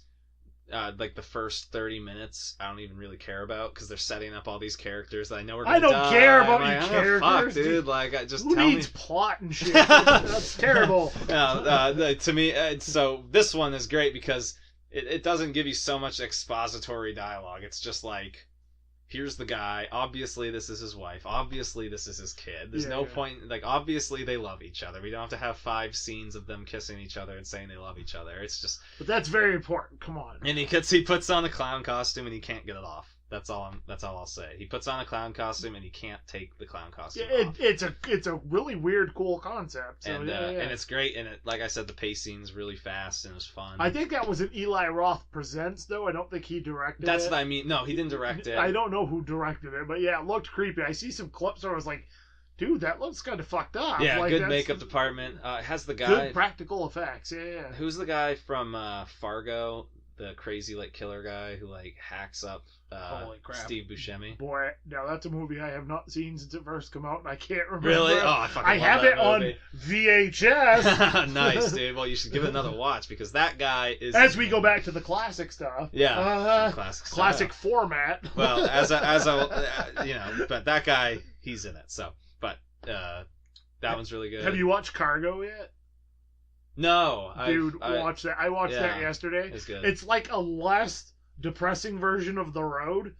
like the first 30 minutes, I don't even really care about because they're setting up all these characters that I know are going to die. I don't care about you characters. Fuck, dude. Like, who needs plot and shit? That's terrible. To me, so this one is great because it doesn't give you so much expository dialogue. It's just like, here's the guy. Obviously, this is his wife. Obviously, this is his kid. There's no point. Like, obviously, they love each other. We don't have to have 5 scenes of them kissing each other and saying they love each other. It's just. But that's very important. Come on. And he puts on the clown costume and he can't get it off. That's all I'll say. He puts on a clown costume and he can't take the clown costume off. It's a really weird, cool concept. So, and it's great. And it, like I said, the pacing's really fast and it was fun. I think that was an Eli Roth Presents, though. I don't think he directed it. That's what I mean. No, he didn't direct it. I don't know who directed it, but yeah, it looked creepy. I see some clips where I was like, dude, that looks kind of fucked up. Yeah, like, good makeup department. It has the guy. Good practical effects. Yeah. Who's the guy from Fargo? The crazy like killer guy who like hacks up Holy crap. Steve Buscemi. Boy, now that's a movie I have not seen since it first came out, and I can't remember. Really? Oh, I fucking love have that it on movie. VHS. Nice, dude. Well, you should give it another watch because that guy is. As we go back to the classic stuff. Yeah, classic format. Well, as a but that guy, he's in it. So, but that one's really good. Have you watched Cargo yet? No, dude, watch that. I watched that yesterday. It's good. It's like a less depressing version of The Road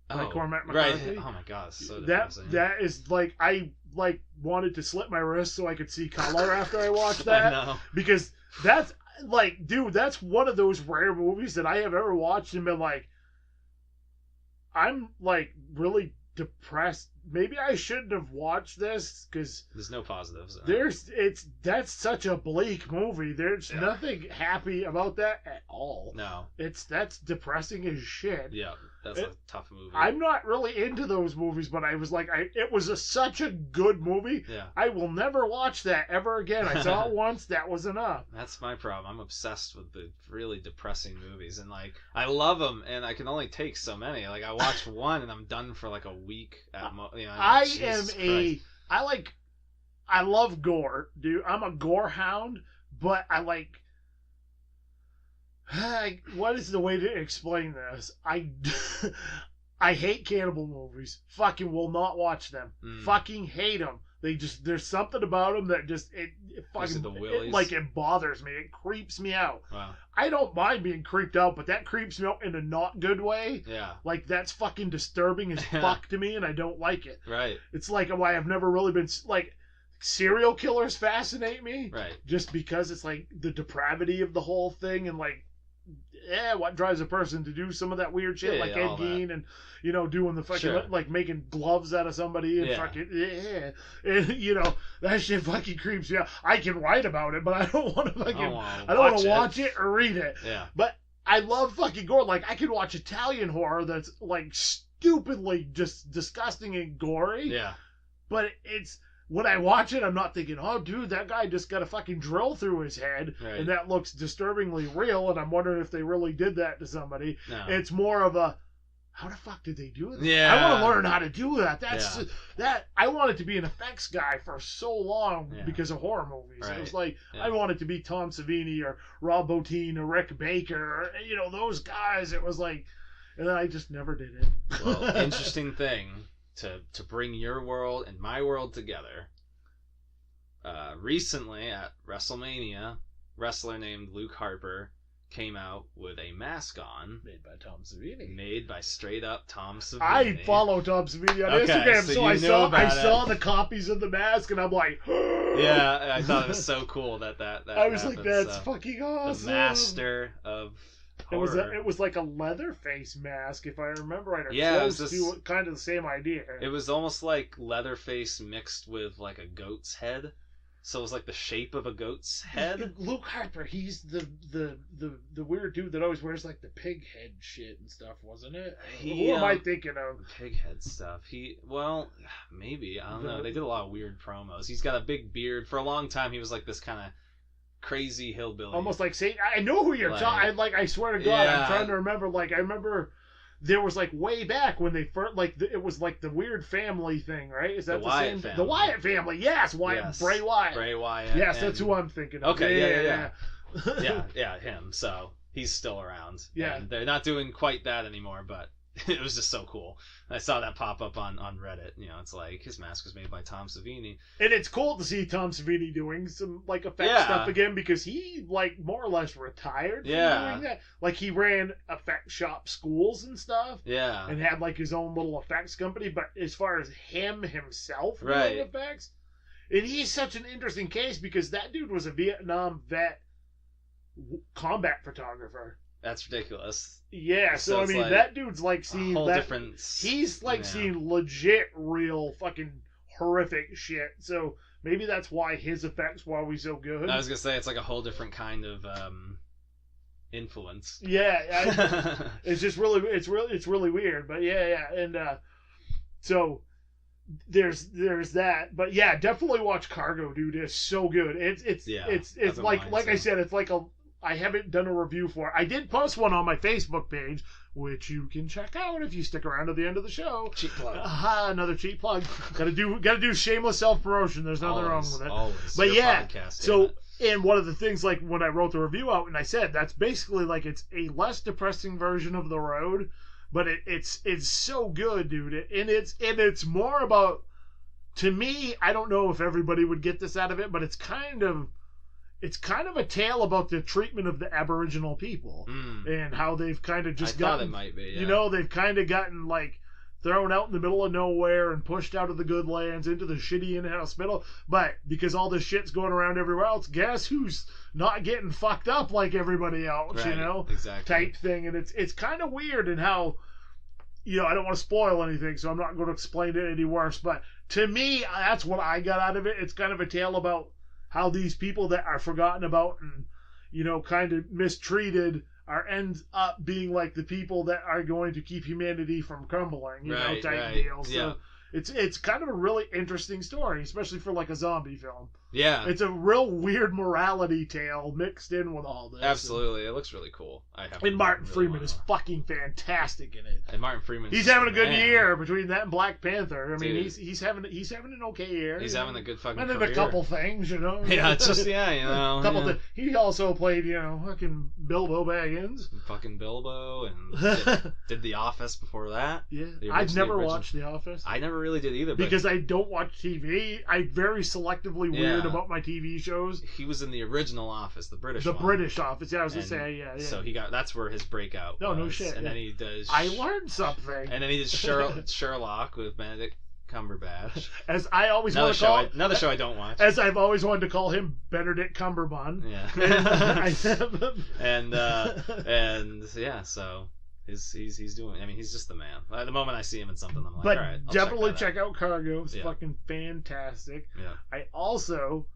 by Cormac McCarthy. Right. Oh my god, it's so depressing. That is like I wanted to slit my wrist so I could see color after I watched that. I know. Because that's like, dude, that's one of those rare movies that I have ever watched and been like, I'm like really depressed. Maybe I shouldn't have watched this because there's no positives. That's such a bleak movie. There's nothing happy about that at all. No, that's depressing as shit. Yeah, that's a tough movie. I'm not really into those movies, but I was like, it was such a good movie. Yeah, I will never watch that ever again. I saw it once. That was enough. That's my problem. I'm obsessed with the really depressing movies, and like I love them, and I can only take so many. Like I watch one, and I'm done for like a week at most. You know, I love gore, dude. I'm a gore hound, but I like. What is the way to explain this? I hate cannibal movies. Fucking will not watch them. Fucking hate them. There's something about them that just it bothers me. It creeps me out. Wow. I don't mind being creeped out, but that creeps me out in a not good way. Yeah. Like that's fucking disturbing as fuck to me, and I don't like it. Right. It's like why I've never really been like serial killers fascinate me. Right. Just because it's like the depravity of the whole thing and like. Yeah, what drives a person to do some of that weird shit like Ed Gein and doing the fucking like making gloves out of somebody and fucking and that shit fucking creeps me out. I can write about it, but I don't want to fucking I don't want to watch it or read it. Yeah. But I love fucking gore. Like I can watch Italian horror that's like stupidly just disgusting and gory. Yeah. But it's when I watch it, I'm not thinking, oh, dude, that guy just got a fucking drill through his head, and that looks disturbingly real, and I'm wondering if they really did that to somebody. No. It's more of a, how the fuck did they do that? Yeah. I want to learn how to do that. I wanted to be an effects guy for so long because of horror movies. Right. It was like, I wanted to be Tom Savini or Rob Bottin or Rick Baker, or, those guys. It was like, and I just never did it. Well, interesting thing. To bring your world and my world together. Recently at WrestleMania, wrestler named Luke Harper came out with a mask on. Made by Tom Savini. Made by straight up Tom Savini. I follow Tom Savini on Instagram, so I saw the copies of the mask, and I'm like, yeah, I thought it was so cool that I was happened, like, that's fucking awesome. The master of horror. It was like a leather face mask, if I remember right. Or close to kind of the same idea. It was almost like Leatherface mixed with like a goat's head. So it was like the shape of a goat's head. Luke Harper, he's the weird dude that always wears like the pig head shit and stuff, wasn't it? Who am I thinking of? Pig head stuff. Maybe. I don't know. They did a lot of weird promos. He's got a big beard. For a long time, he was like this kind of crazy hillbilly. Almost like Satan. I know who you're talking. I swear to God, I'm trying to remember. Like I remember, there was like way back when they first it was like the weird family thing, right? Is that the Wyatt same? Family. The Wyatt family. Yes, Wyatt. Yes. Bray Wyatt. Bray Wyatt. Yes, that's who I'm thinking of. Okay. Yeah. Yeah. Him. So he's still around. Yeah. And they're not doing quite that anymore, but it was just so cool. I saw that pop up on Reddit. It's like his mask was made by Tom Savini. And it's cool to see Tom Savini doing some like effect stuff again, because he like more or less retired from doing that. Like he ran effect shop schools and stuff. Yeah. And had like his own little effects company. But as far as him himself doing effects, and he's such an interesting case because that dude was a Vietnam vet combat photographer. That's ridiculous. Yeah, so I mean, like, that dude's like seeing whole that. Different, he's like seeing legit, real, fucking horrific shit. So maybe that's why his effects were always so good. I was gonna say it's like a whole different kind of influence. Yeah, it's just really, it's really weird. But yeah, and so there's that. But yeah, definitely watch Cargo, dude. It's so good. It's like I said, it's like I haven't done a review for it. I did post one on my Facebook page, which you can check out if you stick around to the end of the show. Cheap plug. Another cheap plug. Gotta do shameless self promotion. There's nothing wrong with it. Always. But yeah, podcast, so and one of the things, like when I wrote the review out, and I said that's basically like it's a less depressing version of The Road, but it's so good, dude. And it's more about, to me, I don't know if everybody would get this out of it, but it's kind of a tale about the treatment of the Aboriginal people and how they've kind of just gotten, it might be, they've kind of gotten like thrown out in the middle of nowhere and pushed out of the good lands into the shitty inhospitable. But because all this shit's going around everywhere else, guess who's not getting fucked up like everybody else, exactly. Type thing. And it's kind of weird in how, I don't want to spoil anything, so I'm not going to explain it any worse. But to me, that's what I got out of it. It's kind of a tale about how these people that are forgotten about and, kind of mistreated end up being like the people that are going to keep humanity from crumbling, type deal. So it's kind of a really interesting story, especially for like a zombie film. Yeah. It's a real weird morality tale mixed in with all this. Absolutely. It looks really cool. And Martin Freeman is fucking fantastic in it. And Martin Freeman, he's having a good year between that and Black Panther. I mean, he's having an okay year. He's having a good fucking career. And then a couple things, Yeah, it's just a couple things. He also played, fucking Bilbo Baggins. Fucking Bilbo, and did The Office before that. Yeah, I've never watched The Office. I never really did either. Because I don't watch TV. I very selectively weird about my TV shows. He was in the original Office, the British Office. Yeah, I was gonna say, yeah. So that's where his breakout was. No shit. And then he does... I learned something. And then he did Sherlock with Benedict Cumberbatch. As I always want to call... Another show I don't watch. As I've always wanted to call him, Benedict Cumberbun. Yeah. and yeah, so... He's doing. I mean, he's just the man. At the moment I see him in something, I'm like, all right, I'll definitely check out Cargo. It's fucking fantastic. Yeah. I also,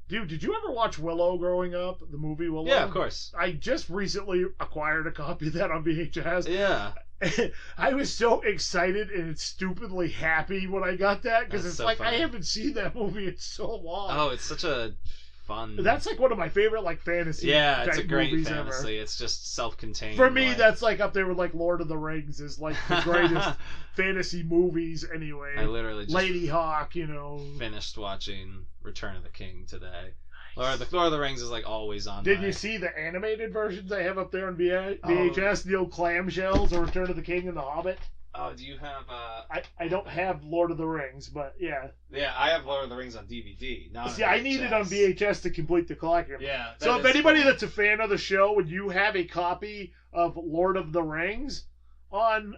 dude, did you ever watch Willow growing up? The movie Willow. Yeah, of course. I just recently acquired a copy of that on VHS. Yeah. I was so excited and stupidly happy when I got that because it's so like funny. I haven't seen that movie in so long. Oh, it's such a fun. That's like one of my favorite like fantasy. Yeah, it's a great movies fantasy. Ever. It's just self-contained. For me, that's like up there with like Lord of the Rings is like the greatest fantasy movies anyway. I literally just Lady Hawk, finished watching Return of the King today. Nice. Lord of the Rings is like always on. Did you see the animated versions I have up there on VHS? The old clamshells or Return of the King and the Hobbit? Oh, do you have... I don't have Lord of the Rings, but yeah. Yeah, I have Lord of the Rings on DVD. Not See, I need it on VHS to complete the collection. Yeah. So if anybody that's a fan of the show and you have a copy of Lord of the Rings on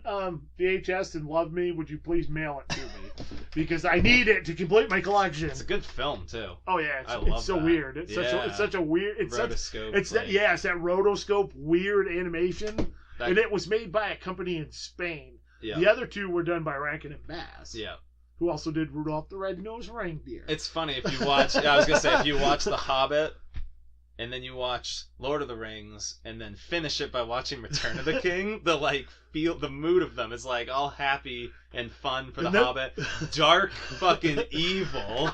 VHS and love me, would you please mail it to me? Because I need it to complete my collection. It's a good film, too. Oh, yeah. It's so weird. It's such a weird... It's rotoscope. It's that rotoscope weird animation. And it was made by a company in Spain. Yeah. The other two were done by Rankin and Bass. Yeah. Who also did Rudolph the Red-Nosed Reindeer. It's funny if you watch... I was going to say, if you watch The Hobbit, and then you watch Lord of the Rings, and then finish it by watching Return of the King, the mood of them is like all happy and fun for The Hobbit. Dark fucking evil.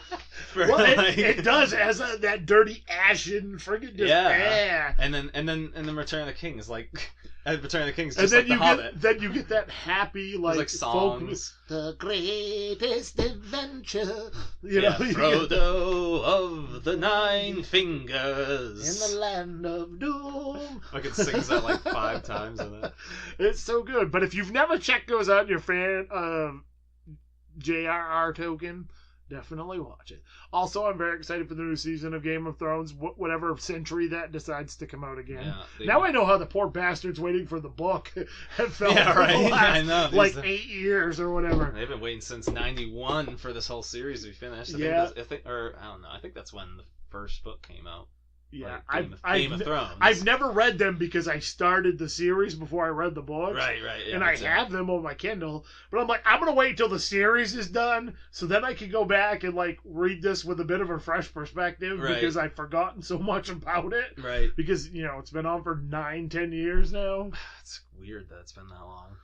It does. It has that dirty ashen friggin' just... Yeah. And then Return of the King is like... At Return of the King is And just like The Hobbit. then you get that happy There's like songs. The greatest adventure. You Yeah, know, Frodo of the Nine Fingers. in the land of doom. Fucking sings that like 5 times in it. It's so good. But if you've never checked those out and you're a fan of J.R.R. Tolkien, definitely watch it. Also, I'm very excited for the new season of Game of Thrones, whatever century that decides to come out again. Yeah, Now I know how the poor bastard's waiting for the book. It felt Yeah, for the right. last, I know. like 8 years or whatever. They've been waiting since '91 for this whole series to be finished. Yeah. I don't know. I think that's when the first book came out. Yeah, Like Game of Thrones. I've never read them because I started the series before I read the books. Right. Yeah, and I have them on my Kindle, but I'm like, I'm gonna wait till the series is done, so then I can go back and like read this with a bit of a fresh perspective because I've forgotten so much about it. Right. Because it's been on for 9-10 years now. It's weird that it's been that long.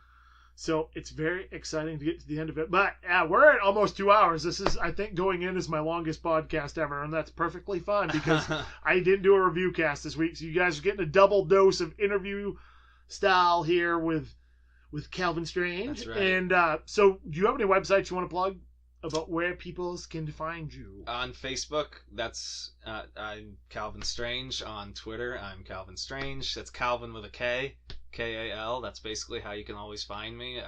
So it's very exciting to get to the end of it. But we're at almost 2 hours. This is, I think, going in as my longest podcast ever, and that's perfectly fine because I didn't do a review cast this week. So you guys are getting a double dose of interview style here with Kalvin Strange. That's right. And so do you have any websites you want to plug about where people can find you? On Facebook, that's I'm Kalvin Strange. On Twitter, I'm Kalvin Strange. That's Kalvin with a K. Kal. That's basically how you can always find me.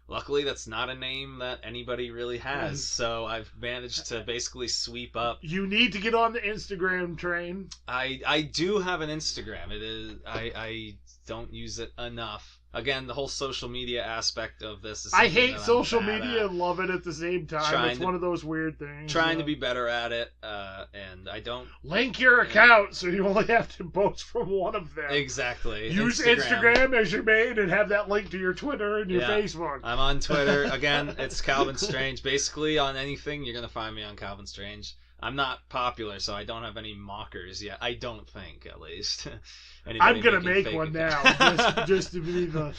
Luckily, that's not a name that anybody really has, so I've managed to basically sweep up. You need to get on the Instagram train. I do have an Instagram. It is I don't use it enough. Again, the whole social media aspect of this is I something hate that I'm social bad media at. and love it at the same time. It's one of those weird things. Trying to be better at it, and I don't link your account so you only have to post from one of them. exactly Use Instagram as your main and have that link to your Twitter and your Facebook. I'm on Twitter. Again, it's Kalvin Strange. Basically, on anything, you're going to find me on Kalvin Strange. I'm not popular, so I don't have any mockers yet. I don't think, at least. I'm going to make one now, just to be the,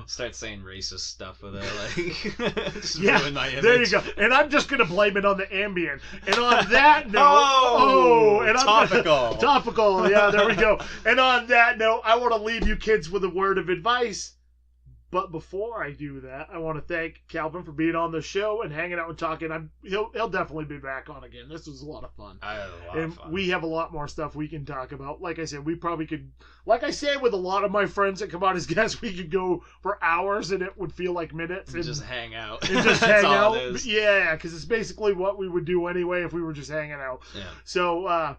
Start saying racist stuff with it, like, just yeah, ruin my image. there you go. And I'm just going to blame it on the Ambien. And on that note... and topical. Topical, yeah, there we go. And on that note, I want to leave you kids with a word of advice. But before I do that, I want to thank Kalvin for being on the show and hanging out and talking. He'll definitely be back on again. This was a lot of fun. I had a lot of fun. We have a lot more stuff we can talk about. Like I said, we probably could, like I say with a lot of my friends that come on as guests, we could go for hours and it would feel like minutes. And just hang out. And just hang out. It is. Yeah, because it's basically what we would do anyway if we were just hanging out. Yeah. So,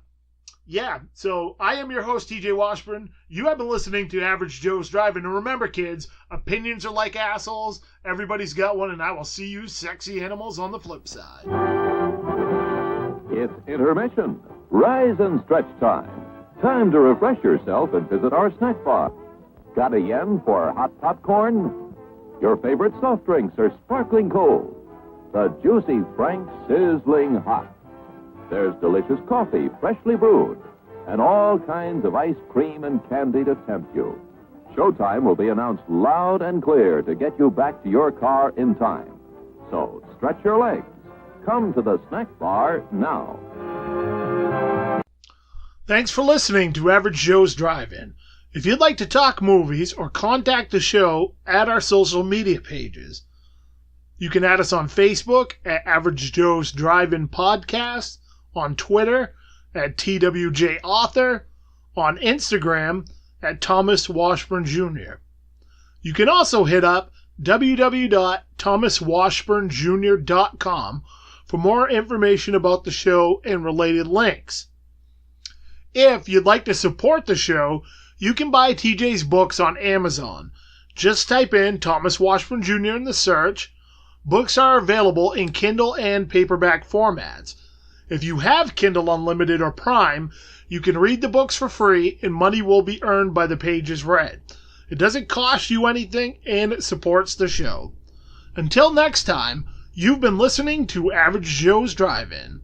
so I am your host, TJ Washburn. You have been listening to Average Joe's Driving. And remember, kids, opinions are like assholes. Everybody's got one, and I will see you sexy animals on the flip side. It's intermission. Rise and stretch time. Time to refresh yourself and visit our snack bar. Got a yen for hot popcorn? Your favorite soft drinks are sparkling cold. The juicy Frank sizzling hot. There's delicious coffee, freshly brewed, and all kinds of ice cream and candy to tempt you. Showtime will be announced loud and clear to get you back to your car in time. So stretch your legs. Come to the snack bar now. Thanks for listening to Average Joe's Drive-In. If you'd like to talk movies or contact the show, add our social media pages. You can add us on Facebook at Average Joe's Drive-In Podcast, on Twitter at TWJ Author, on Instagram at Thomas Washburn Jr. You can also hit up www.thomaswashburnjr.com for more information about the show and related links. If you'd like to support the show, you can buy TJ's books on Amazon. Just type in Thomas Washburn Jr. in the search. Books are available in Kindle and paperback formats. If you have Kindle Unlimited or Prime, you can read the books for free and money will be earned by the pages read. It doesn't cost you anything and it supports the show. Until next time, you've been listening to Average Joe's Drive-In.